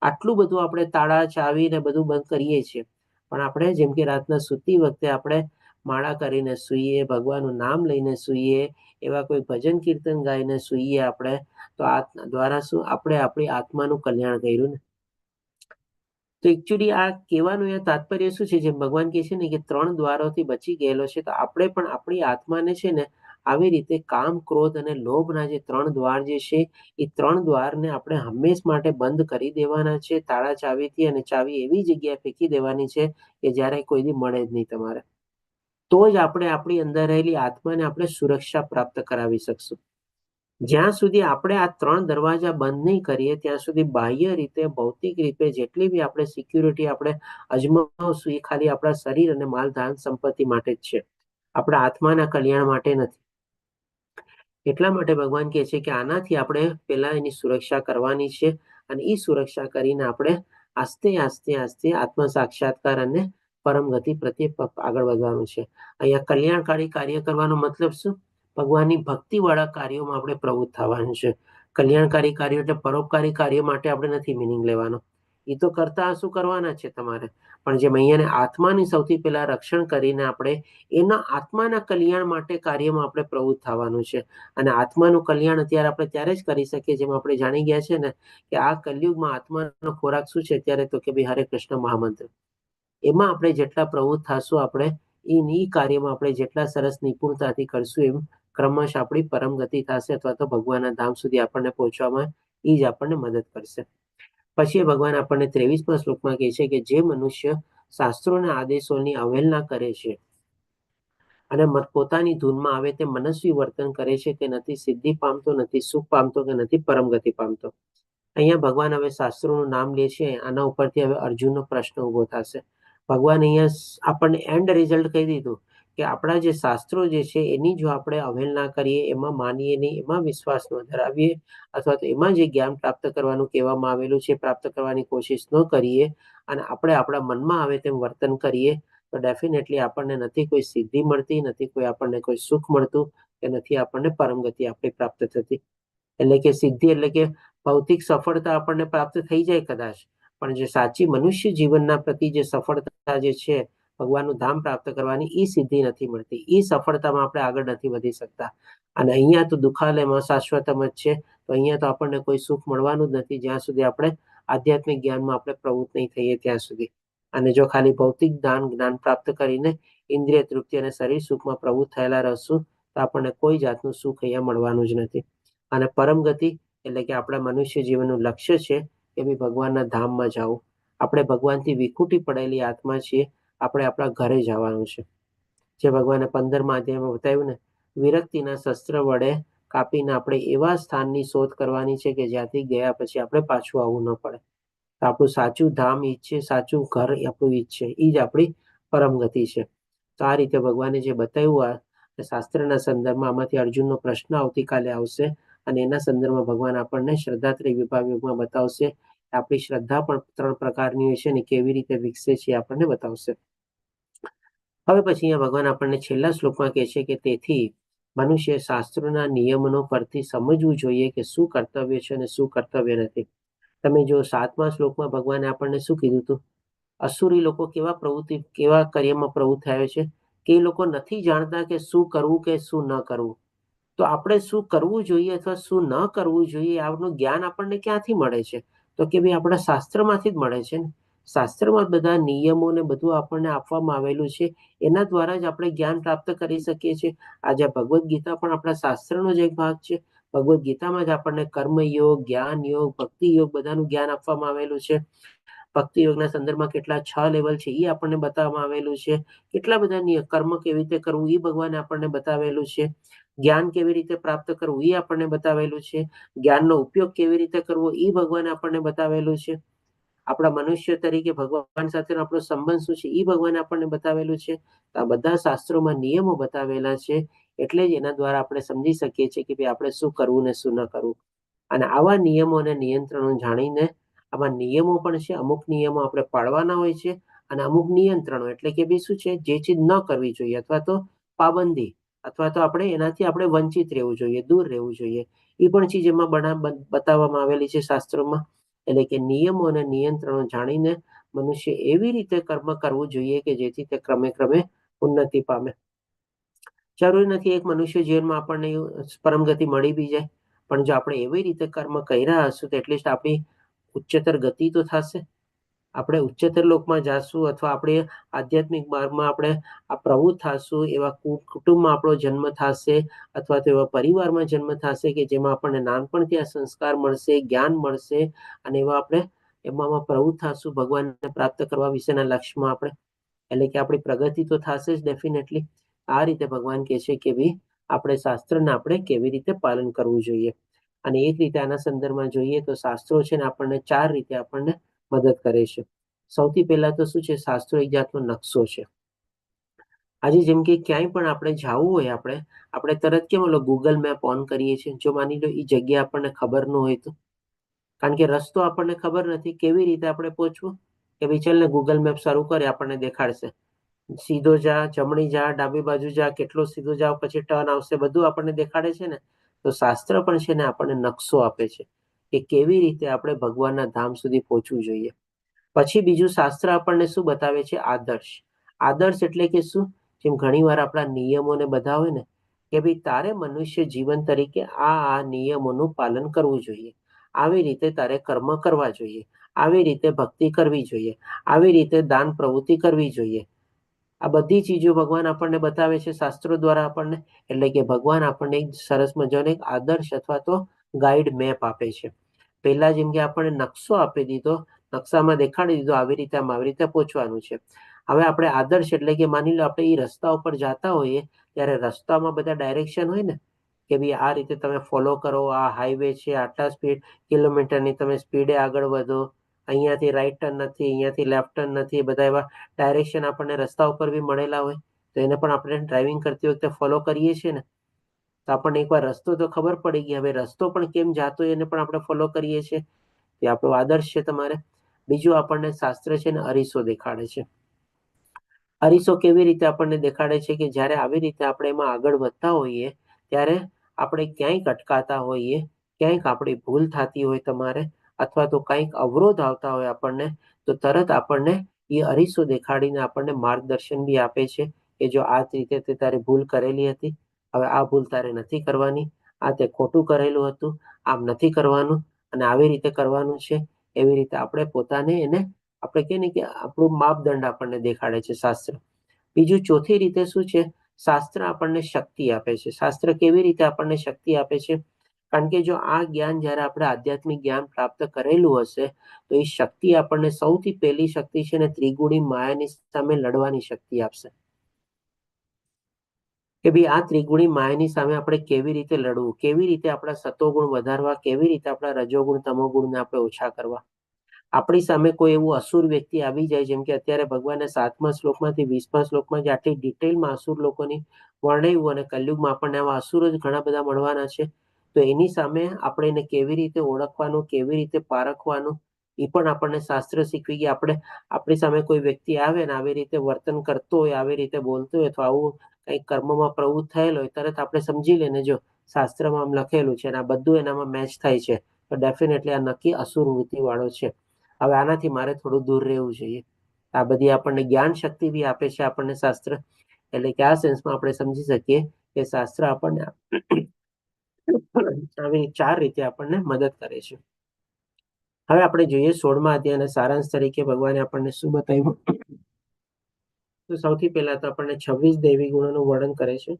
આટલું બધું આપણે તાળા, ચાવી ને બધું બંધ કરીએ છીએ. પણ આપણે જેમ કે રાતના સૂતી વખતે આપણે માળા કરીને સૂઈએ, ભગવાનનું નામ લઈને સૂઈએ, એવા કોઈ ભજન કીર્તન ગાઈને સૂઈએ આપણે, તો આ દ્વારા શું આપણે આપણી આત્માનું કલ્યાણ કર્યું ને. તો એકચ્યુઅલી આ કહેવાનું એ તાત્પર્ય શું છે, જેમ ભગવાન કહે છે ને કે 3 દ્વારોથી બચી ગયેલો છે, તો આપણે પણ આપણી આત્માને છે ને આવી રીતે કામ, ક્રોધ અને લોભના જે 3 દ્વાર જે છે એ 3 દ્વારને આપણે હંમેશ માટે બંધ કરી દેવાના છે તાળા ચાવીથી. અને ચાવી એવી જગ્યાએ ફેંકી દેવાની છે કે જ્યારે કોઈ દી મળે જ નહીં તમારે. તો જ આપણે આપણી અંદર રહેલી આત્માને આપણે સુરક્ષા પ્રાપ્ત કરાવી શકશું. જ્યાં સુધી આપણે આ 3 દરવાજા બંધ નહીં કરીએ ત્યાં સુધી બાહ્ય રીતે, ભૌતિક રીતે જેટલી બી આપણે સિક્યુરિટી આપણે અજમાવશું એ ખાલી આપણા શરીર અને માલધાન સંપત્તિ માટે જ છે, આપણા આત્માના કલ્યાણ માટે નથી. એટલા માટે ભગવાન કહે છે કે આનાથી આપણે પહેલા એની સુરક્ષા કરવાની છે. અને એ સુરક્ષા કરીને આપણે આસ્તે આસ્તે આસ્તે આત્મ સાક્ષાત્કાર અને પરમ ગતિ પ્રત્યે આગળ વધવાનું છે. અહીંયા કલ્યાણકારી કાર્ય કરવાનો મતલબ શું? ભગવાનની ભક્તિવાળા કાર્યોમાં આપણે પ્રવૃત્ત થવાનું છે. કલ્યાણકારી કાર્યો એટલે પરોપકારી કાર્ય માટે આપણે નથી મિનિંગ લેવાનો. એ તો કરતા શું કરવાના છે તમારે. પણ જેમ અહીંયા આત્માની સૌથી પહેલા રક્ષણ કરીને આપણે એના આત્માના કલ્યાણ માટે કાર્યમાં આપણે પ્રવૃત્ત થવાનું છે. અને આત્માનું કલ્યાણ અત્યારે આપણે ત્યારે જ કરી શકીએ, જેમ આપણે જાણી ગયા છે ને કે આ કલયુગમાં આત્માનો ખોરાક શું છે અત્યારે, તો કે ભાઈ હરે કૃષ્ણ મહામંત્ર. એમાં આપણે જેટલા પ્રવૃત્ત થશું, આપણે એ કાર્યમાં આપણે જેટલા સરસ નિપુણતાથી કરશું, એમ ક્રમશ આપણી પરમ ગતિ થશે અથવા તો ભગવાનના ધામ સુધી આપણને પહોંચવામાં એ જ આપણને મદદ કરશે. પછી ભગવાન આપણને 23મા શ્લોકમાં કહે છે કે જે મનુષ્ય શાસ્ત્રોના આદેશોની અવહેલના કરે છે અને પોતાની ધૂનમાં આવે તે મનસ્વી વર્તન કરે છે, તે નથી સિદ્ધિ પામતો, નથી સુખ પામતો કે નથી પરમ ગતિ પામતો. અહીંયા ભગવાન હવે શાસ્ત્રોનું નામ લે છે. આના ઉપરથી હવે અર્જુનનો પ્રશ્ન ઉભો થશે. ભગવાન અહીંયા આપણને એન્ડ રિઝલ્ટ કહી દીધું કે આપણા જે શાસ્ત્રો જે છે એની જો આપણે અવહેલના કરીએ, એમાં માનીએ નહીં, એમાં વિશ્વાસ ન ધરાવીએ, અથવા તો એમાં જે જ્ઞાન પ્રાપ્ત કરવાનું કહેવામાં આવેલું છે પ્રાપ્ત કરવાની કોશિશ ન કરીએ, અને આપણે આપણા મનમાં આવે તેમ વર્તન કરીએ, તો ડેફિનેટલી આપણને નથી કોઈ સિદ્ધિ મળતી, નથી કોઈ આપણને કોઈ સુખ મળતું, કે નથી આપણને પરમ ગતિ આપણી પ્રાપ્ત થતી. એટલે કે સિદ્ધિ એટલે કે ભૌતિક સફળતા આપણને પ્રાપ્ત થઈ જાય કદાચ, પણ જે સાચી મનુષ્ય જીવનના પ્રતિ જે સફળતા જે છે, ભગવાનનું ધામ પ્રાપ્ત કરવાની, એ સિદ્ધિ નથી મળતી. એ સફળતામાં આપણે આગળ નથી વધી શકતા. અને અહીંયા તો દુઃખાલયમાં શાશ્વતમ જ છે. તો અહીંયા તો આપણને કોઈ સુખ મળવાનું જ નથી જ્યાં સુધી આપણે આધ્યાત્મિક જ્ઞાનમાં આપણે પ્રવૃત્ત નહીં થઈએ ત્યાં સુધી. અને જો ખાલી ભૌતિક જ્ઞાન પ્રાપ્ત કરીને ઇન્દ્રિય તૃપ્તિ અને શરીર સુખમાં પ્રવૃત્ત થયેલા રહેશું, તો આપણને કોઈ જાતનું સુખ અહીંયા મળવાનું જ નથી. અને પરમ ગતિ એટલે કે આપણા મનુષ્ય જીવનનું લક્ષ્ય છે કે ભાઈ ભગવાનના ધામમાં જવું. આપણે ભગવાનથી વિખૂટી પડેલી આત્મા છીએ, આપણે આપણા ઘરે જવાનું છે. જે ભગવાને 15મા અધ્યાયમાં બતાવ્યું ને, વિરક્તિના શસ્ત્ર વડે કાપીને આપણે એવા સ્થાનની શોધ કરવાની છે કે જ્યાંથી ગયા પછી આપણે પાછું આવવું ન પડે. તો આપણું સાચું ધામ ઈચ્છે, સાચું ઘર આપણું ઈચ્છે, એ જ આપણી પરમ ગતિ છે. તો આ રીતે ભગવાને જે બતાવ્યું આ શાસ્ત્રના સંદર્ભમાં, આમાંથી અર્જુનનો પ્રશ્ન આવતીકાલે આવશે અને એના સંદર્ભમાં ભગવાન આપણને શ્રદ્ધાત્રય વિભાગ યોગમાં બતાવશે. આપણી શ્રદ્ધા પણ 3 પ્રકારની હોય છે ને કેવી રીતે વિકસે છે આપણને બતાવશે. હવે પછી અહીંયા ભગવાન આપણને છેલ્લા શ્લોકમાં કહે છે કે તેથી મનુષ્ય શાસ્ત્રોના નિયમનો પરથી સમજવું જોઈએ કે શું કર્તવ્ય છે અને શું કર્તવ્ય નથી. તમે જો 7મા શ્લોકમાં ભગવાને આપણને શું કીધું હતું? અસુરી લોકો કેવા કાર્યમાં પ્રવૃત્ત થયા છે કે એ લોકો નથી જાણતા કે શું કરવું કે શું ન કરવું. તો આપણે શું કરવું જોઈએ અથવા શું ન કરવું જોઈએ આનું જ્ઞાન આપણને ક્યાંથી મળે છે? તો કે ભાઈ આપણા શાસ્ત્રમાંથી જ મળે છે ને. શાસ્ત્રમાં બધા નિયમો ને બધું આપણને આપવામાં આવેલું છે, એના દ્વારા જ આપણે જ્ઞાન પ્રાપ્ત કરી શકીએ છીએ. આજે ભગવદ્ ગીતા પણ આપણા શાસ્ત્રનો જ એક ભાગ છે. ભગવદ્ ગીતામાં જ આપણને કર્મયોગ, જ્ઞાન યોગ, ભક્તિ યોગ બધાનું જ્ઞાન આપવામાં આવેલું છે. ભક્તિ યોગના સંદર્ભમાં કેટલા 6 લેવલ છે એ આપણને બતાવવામાં આવેલું છે. કેટલા બધા કર્મ કેવી રીતે કરવું એ ભગવાને આપણને બતાવેલું છે. જ્ઞાન કેવી રીતે પ્રાપ્ત કરવું એ આપણને બતાવેલું છે. જ્ઞાનનો ઉપયોગ કેવી રીતે કરવો એ ભગવાને આપણને બતાવેલું છે. આપણા મનુષ્ય તરીકે ભગવાન સાથેનો આપણો સંબંધ શું છે એ ભગવાને આપણને બતાવેલું છે. આ બધા શાસ્ત્રોમાં નિયમો બતાવેલા છે, એટલે જ એના દ્વારા આપણે સમજી શકીએ છીએ કે ભાઈ આપણે શું કરવું ને શું ન કરવું. અને આવા નિયમો અને નિયંત્રણો જાણીને, આમાં નિયમો પણ છે, અમુક નિયમો આપણે પાળવાના હોય છે અને અમુક નિયંત્રણો એટલે કે ભાઈ શું છે, જે ચીજ ન કરવી જોઈએ અથવા તો પાબંદી, અથવા તો આપણે એનાથી આપણે વંચિત રહેવું જોઈએ, દૂર રહેવું જોઈએ, એ પણ ચીજ એમાં બતાવવામાં આવેલી છે શાસ્ત્રોમાં. એટલે કે નિયમો અને નિયંત્રણો જાણીને મનુષ્ય એવી રીતે કર્મ કરવું જોઈએ કે જેથી તે ક્રમે ક્રમે ઉન્નતિ પામે. જરૂરી નથી એક મનુષ્ય જીવનમાં આપણને પરમ ગતિ મળી બી જાય, પણ જો આપણે એવી રીતે કર્મ કર્યા હશું તો એટલીસ્ટ આપણી ઉચ્ચતર ગતિ તો થશે. આપણે ઉચ્ચતર લોકમાં જાશું અથવા આપણે આધ્યાત્મિક માર્ગમાં આપણે આ પ્રવૃત્ત થશું, એવા કુટુંબમાં આપણો જન્મ થશે અથવા તો એવા પરિવારમાં જન્મ થશે કે જેમાં આપણને નાનપણથી આ સંસ્કાર મળશે, જ્ઞાન મળશે અને એવા આપણે એમાં પ્રવૃત્ત થશું ભગવાનને પ્રાપ્ત કરવા વિશેના લક્ષ્યમાં આપણે. એટલે કે આપણી પ્રગતિ તો થશે જ ડેફિનેટલી. આ રીતે ભગવાન કહે છે કે ભાઈ આપણે શાસ્ત્રને આપણે કેવી રીતે પાલન કરવું જોઈએ. અને એક રીતે આના સંદર્ભમાં જોઈએ તો શાસ્ત્રો છે ને આપણને 4 રીતે આપણને મદદ કરે છે. સૌથી પહેલા તો શું છે, શાસ્ત્રો એક જાતનો નકશો છે. આજે જેમ કે ક્યાંય પણ આપણે જવું હોય, આપણે તરત કેમ ગૂગલ મેપ ઓન કરીએ છીએ. જો માની લો એ જગ્યા આપણને ખબર ન હોય તો, કારણ કે રસ્તો આપણને ખબર નથી, કેવી રીતે આપણે પહોંચવું કે ભાઈ ચાલ ને ગૂગલ મેપ શરૂ કરે, આપણને દેખાડશે સીધો જા, જમણી જા, ડાબી બાજુ જા, કેટલો સીધો જાવ, પછી ટર્ન આવશે, બધું આપણને દેખાડે છે ને. તો શાસ્ત્ર પણ છે ને આપણને નકશો આપે છે કે કેવી રીતે આપણે ભગવાનના ધામ સુધી પહોંચવું જોઈએ. પછી બીજું શાસ્ત્ર આપણને શું બતાવે છે? આદર્શ. આદર્શ એટલે કે શું? જેમ ઘણીવાર આપણા નિયમોને બધા હોય ને કે ભાઈ તારે મનુષ્ય જીવન તરીકે આ નિયમોનું પાલન કરવું જોઈએ, આવી રીતે તારે કર્મ કરવા જોઈએ, આવી રીતે ભક્તિ કરવી જોઈએ, આવી રીતે દાન પ્રવૃત્તિ કરવી જોઈએ. આ બધી ચીજો ભગવાન આપણને બતાવે છે શાસ્ત્રો દ્વારા આપણને. એટલે કે ભગવાન આપણને એક સરસ મજાનો એક આદર્શ અથવા તો ગાઈડ મેપ આપે છે. પહેલા જેમ કે આપણને નકશો આપી દીધો, નકશામાં દેખાડી દીધો આવી રીતે પહોંચવાનું છે. હવે આપણે આદર્શ એટલે કે માની લો આપણે એ રસ્તા ઉપર જતા હોઈએ ત્યારે રસ્તામાં બધા ડાયરેક્શન હોય ને કે ભાઈ આ રીતે તમે ફોલો કરો, આ હાઈવે છે, આટલા કિલોમીટરની તમે સ્પીડે આગળ વધો, અહીંયાથી રાઈટ ટર્ન નથી, અહીંયાથી લેફ્ટ ટર્ન નથી, બધા એવા ડાયરેક્શન આપણને રસ્તા ઉપર બી મળેલા હોય. તો એને પણ આપણે ડ્રાઇવિંગ કરતી વખતે ફોલો કરીએ છીએ ને. તો આપણને એકવાર રસ્તો તો ખબર પડી ગઈ, હવે રસ્તો પણ કેમ જાતો એને પણ આપણે ફોલો કરીએ છીએ. એ આપણો આદર્શ છે તમારે. બીજું આપણને શાસ્ત્ર છે ને અરીસો દેખાડે છે. અરીસો કેવી રીતે આપણને દેખાડે છે કે જ્યારે આવી રીતે આપણે એમાં આગળ વધતા હોઈએ ત્યારે આપણે ક્યાંક અટકાતા હોઈએ, ક્યાંક આપણી ભૂલ થતી હોય તમારે, અથવા તો કંઈક અવરોધ આવતા હોય આપણને, તો તરત આપણને એ અરીસો દેખાડીને આપણને માર્ગદર્શન બી આપે છે કે જો આ રીતે તે તારે ભૂલ કરેલી હતી, હવે આ ભૂલ તારે નથી કરવાની, આ તે ખોટું કરેલું હતું, આમ નથી કરવાનું અને આવી રીતે કરવાનું છે. એવી રીતે આપણે પોતાને એને આપણે કહીએ ને કે આપણું માપદંડ આપણને દેખાડે છે શાસ્ત્ર. બીજું ચોથી રીતે શું છે, શાસ્ત્ર આપણને શક્તિ આપે છે. શાસ્ત્ર કેવી રીતે આપણને શક્તિ આપે છે? કારણ કે જો આ જ્ઞાન જ્યારે આપણે આધ્યાત્મિક જ્ઞાન પ્રાપ્ત કરેલું હશે તો એ શક્તિ આપણને સૌથી પહેલી શક્તિ છે ને ત્રિગુણી માયાની સામે લડવાની શક્તિ આપશે. કે ભાઈ આ ત્રિગુણી માયાની સામે આપણે કેવી રીતે લડવું, કેવી રીતે આપણા સતોગુણ વધારવા, કેવી રીતે આપણા રજોગુણ તમોગુણને આપણે ઓછા કરવા. આપણી સામે કોઈ એવું અસુર વ્યક્તિ આવી જાય, જેમ કે અત્યારે ભગવાને 7મા શ્લોકમાંથી 20મા શ્લોકમાં જે આટલી ડિટેલમાં અસુર લોકોની વર્ણવ્યું અને કલયુગમાં આપણને આવા અસુરો જ ઘણા બધા મળવાના છે, તો એની સામે આપણે એને કેવી રીતે ઓળખવાનું, કેવી રીતે પારખવાનું, એ પણ આપણને શાસ્ત્ર શીખવી ગયા. આપણી સામે કોઈ વ્યક્તિ આવે ને આવી રીતે વર્તન કરતો હોય, આવી રીતે બોલતો હોય, તો આવું કંઈક કર્મમાં પ્રવૃત્ત થયેલો હોય, તરત આપણે સમજી લઈને જો શાસ્ત્રમાં આમ લખેલું છે અને આ બધું એનામાં મેચ થાય છે, તો ડેફિનેટલી આ નક્કી અસુર વૃત્તિ વાળો છે. હવે આનાથી મારે થોડું દૂર રહેવું જોઈએ. આ બધી આપણને જ્ઞાન શક્તિ બી આપે છે આપણને શાસ્ત્ર. એટલે કે આ સેન્સમાં આપણે સમજી શકીએ કે શાસ્ત્ર આપણને આવી 4 રીતે આપણને મદદ કરે છે. હવે આપણે જોઈએ 16મા અધ્યાયના સારાંશ તરીકે ભગવાને આપણને શું બતાવ્યું. તો સૌથી પહેલા તો આપણને 26 દૈવી ગુણોનું વર્ણન કરે છે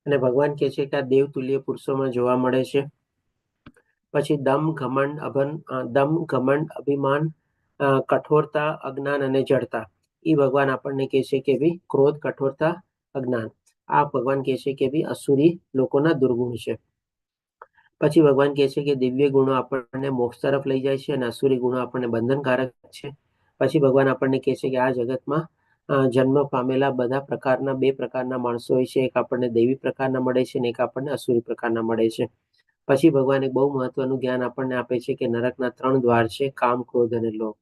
અને ભગવાન કહે છે કે આ દેવતુલ્ય પુરુષોમાં જોવા મળે છે. પછી દમ, ઘમંડ, અભિમાન, કઠોરતા, અજ્ઞાન અને જડતા. એ ભગવાન આપણને કહે છે કે ભાઈ ક્રોધ, કઠોરતા, અજ્ઞાન, આ ભગવાન કહે છે કે ભાઈ અસુરી લોકોના દુર્ગુણ છે. પછી ભગવાન કહે છે કે દિવ્ય ગુણો આપણને મોક્ષ તરફ લઈ જાય છે અને અસુરી ગુણો આપણને બંધનકારક છે. પછી ભગવાન આપણને કહે છે કે આ જગતમાં જન્મ પામેલા બધા પ્રકારના 2 પ્રકારના માણસો હોય છે. એક આપણને દૈવી પ્રકારના મળે છે અને એક આપણને અસુરી પ્રકારના મળે છે. પછી ભગવાન એક બહુ મહત્વનું જ્ઞાન આપણને આપે છે કે નરકના 3 દ્વાર છે, કામ, ક્રોધ અને લોભ.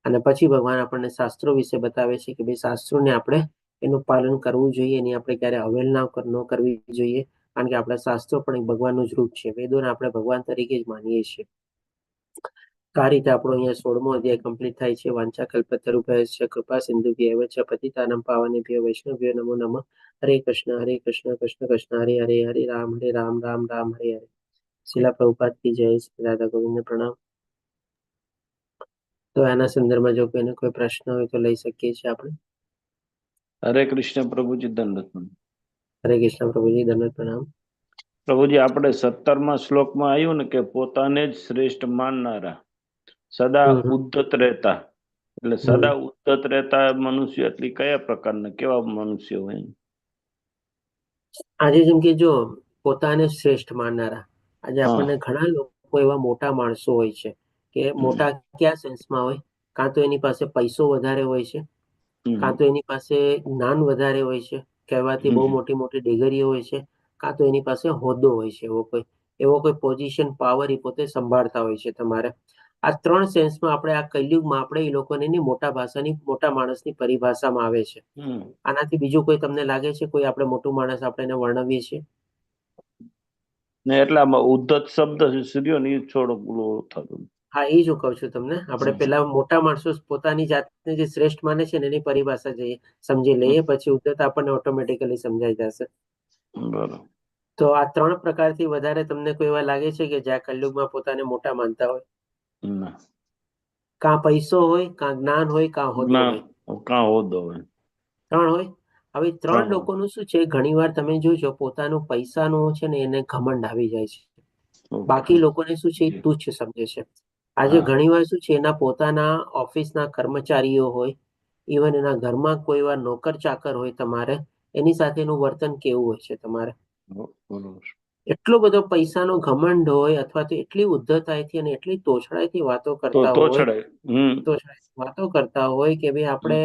અને પછી ભગવાન આપણને શાસ્ત્રો વિશે બતાવે છે કે ભાઈ શાસ્ત્રોને આપણે એનું પાલન કરવું જોઈએ, એની આપણે ક્યારે અવહેલના ન કરવી જોઈએ, કારણ કે આપણા શાસ્ત્રો પણ એક ભગવાનનું જ રૂપ છે. વેદોને આપણે ભગવાન તરીકે જ માનીએ છીએ. આ રીતે આપણો અહીંયા 16મો અધ્યાય કમ્પ્લીટ થાય છે. વાંચા કલ્પતરુભ્યશ્ચ કૃપા સિંધુભ્યેવ ચ પતિતાનાં પાવનેભ્યો વૈષ્ણવેભ્યો નમો નમઃ. હરે કૃષ્ણ કૃષ્ણ કૃષ્ણ હરે હરે, હરે રામ રામ રામ હરે હરે. શિલા પ્રભુપાદ કી જય. શ્રી રાધા ગોવિંદને પ્રણામ. તો આના સંદર્ભમાં જો કોઈને કોઈ પ્રશ્ન હોય તો લઈ શકીએ છીએ આપણે. હરે કૃષ્ણ પ્રભુજી, દંડવત પ્રણામ. હરે કૃષ્ણ પ્રભુજી, દંડવત પ્રણામ. પ્રભુજી, આપણે 17મા શ્લોકમાં આવ્યું ને કે પોતાને જ શ્રેષ્ઠ માનનારા સદા ઉદ્ધત રહેતા, એટલે સદા ઉદ્ધત રહેતા મનુષ્ય એટલે કયા પ્રકારના, કેવા મનુષ્ય હોય? આજે જેમ કે જો પોતાને શ્રેષ્ઠ માનનારા, આજે આપણને ઘણા લોકો એવા મોટા માણસો હોય છે કે મોટા કયા સેન્સમાં હોય? કાં તો એની પાસે પૈસો વધારે હોય છે, કાં તો એની પાસે જ્ઞાન વધારે હોય છે, કહેવાતી બહુ મોટી મોટી ડિગ્રીઓ હોય છે, કાં તો એની પાસે હોદ્દો હોય છે, એવો કોઈ પોઝિશન, પાવર એ પોતે સંભાળતા હોય છે. તમારે આ 3 સેન્સમાં આપણે આ કલયુગમાં આપણે એ લોકોને મોટા માણસની પરિભાષામાં આવે છે. આનાથી બીજું કોઈ તમને લાગે છે કોઈ આપણે મોટું માણસ આપણે એને વર્ણવીએ છીએ? ને એટલામાં ઉદ્ધત શબ્દ સૂર્યો ને થોડો થતું. હા, એ જ હું કહું છું તમને. આપણે પેલા મોટા માણસો પોતાની જાતને જે શ્રેષ્ઠ માને છે ને એની પરિભાષા સમજી લઈએ, પછી ઉદ્ધત આપણને ઓટોમેટિકલી સમજાઈ જશે. બરાબર. તો આ 3 પ્રકારથી વધારે તમને કોઈ એવા લાગે છે કે જ્યાં કલયુગમાં પોતાને મોટા માનતા હોય? કાં પૈસો હોય, કાં જ્ઞાન હોય, કાં હોદ્દો હોય. 3 હોય. હવે 3 લોકોનું શું છે, ઘણી વાર તમે જોજો પોતાનું પૈસાનું છે ને એને ઘમંડ આવી જાય છે. બાકી લોકોને શું છે, તુચ્છ સમજે છે. આજે ઘણી વાર શું છે, એના પોતાના ઓફિસના કર્મચારીઓ હોય, ઇવન એના ઘરમાં કોઈ વાર નોકર ચાકર હોય, તમારે એની સાથેનું વર્તન કેવું હોય છે તમારે? એટલો બધો પૈસાનો ઘમંડ હોય, અથવા તો એટલી ઉદ્ધતાઈથી અને એટલી તોછડાઈથી વાતો કરતા હોય કે ભાઈ આપણે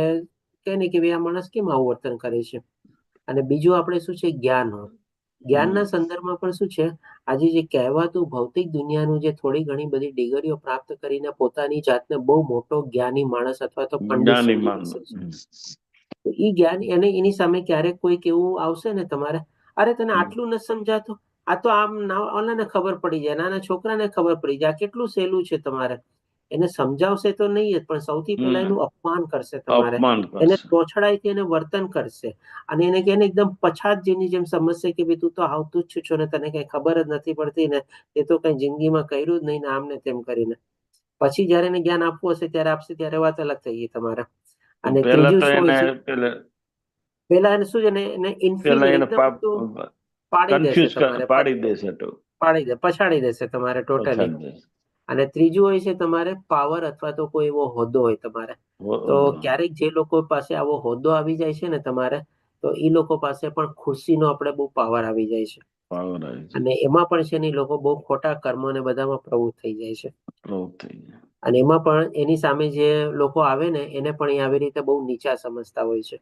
કે ને કે ભાઈ આ માણસ કેમ આવું વર્તન કરે છે. અને બીજું આપણે શું છે, જ્ઞાન હોય. જ્ઞાનના સંદર્ભમાં પણ શું છે, આજે જે કહેવાતું ભૌતિક દુનિયાનું જે થોડી ઘણી બધી ડિગ્રીઓ પ્રાપ્ત કરીને પોતાની જાતને બહુ મોટો જ્ઞાની માણસ અથવા તો પંડિત સમજી બેસે છે. તો એ જ્ઞાન એની સામે ક્યારેક કોઈક એવું આવશે ને તમારે, અરે તને આટલું ન સમજાતું, આ તો આમ ઓલાને ખબર પડી જાય, નાના છોકરાને ખબર પડી જાય, કેટલું સહેલું છે. તમારે એને સમજાવશે તો નહીં જ, પણ સૌથી પહેલા એનું અપમાન કરશે. તમારે એને તોછડાઈથી એને વર્તન કરશે અને એને કે એકદમ પછાત જેની જેમ સમજશે કે ભાઈ તું તો આવતું જ છો ને, તને કઈ ખબર જ નથી પડતી ને, એ તો કઈ જિંદગીમાં કર્યું જ નહીં ને, આમ ને તેમ કરીને. પછી જયારે એને જ્ઞાન આપવું હશે ત્યારે આપશે, ત્યારે વાત અલગ થઈ ગઈ તમારે. અને પેલા ત્રીજું તો શું હોય એને છે? પેલા પેલા એને શું છે ને એને પેલા ઇન્ફિનિટ એને એકદમ તું પાડી દેશે કન્ફ્યુઝ તમારે, પાડી દેશે તો પછાડી દેશે તમારે ટોટલી. પછાડી દેશે. અને ત્રીજું હોય છે તમારે પાવર અથવા તો કોઈ એવો હોદ્દો હોય તમારે. તો ક્યારેક જે લોકો પાસે આવો હોદ્દો આવી જાય છે ને તમારે, તો એ લોકો પાસે પણ ખુશીનો આપણે બહુ પાવર આવી જાય છે. પાવર આવી છે. અને એમાં પણ છે ને ઈ લોકો બહુ ખોટા કર્મો ને બધામાં પ્રવૃત્ત થઈ જાય છે. પ્રવૃત્ત થઈ જાય. અને એમાં પણ એની સામે જે લોકો આવે ને એને પણ એ આવી રીતે બહુ નીચા સમજતા હોય છે.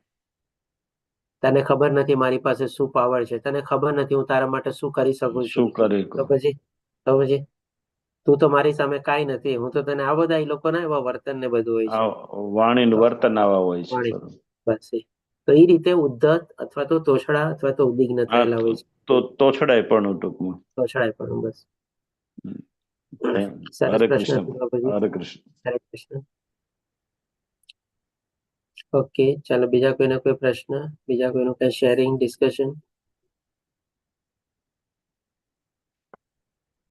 તને ખબર નથી મારી પાસે શું પાવર છે, તને ખબર નથી હું તારા માટે શું કરી શકું છું. શું કરી તો પછી તું તો મારી સામે કાંઈ નથી, હું તો તને આ બધા એ લોકોના એવા વર્તન ને બધું હોય છે. વાણી તો વર્તન આવા હોય છે. વાણી. બસ તો એ રીતે ઉદ્ધત અથવા તો તોછડા અથવા તો ઉદ્વિગ્ન થયેલા હોય છે. તો તોછડાય પણ ટૂંકમાં. તોછડાય પણ. બસ સરસ હરે પ્રશ્ન કૃષ્ણ. હતો બાપુજી. હરે કૃષ્ણ. હરે કૃષ્ણ. ઓકે, ચાલો બીજા કોઈનો કોઈ પ્રશ્ન, બીજા કોઈનું કઈ શેરિંગ ડિસ્કશન?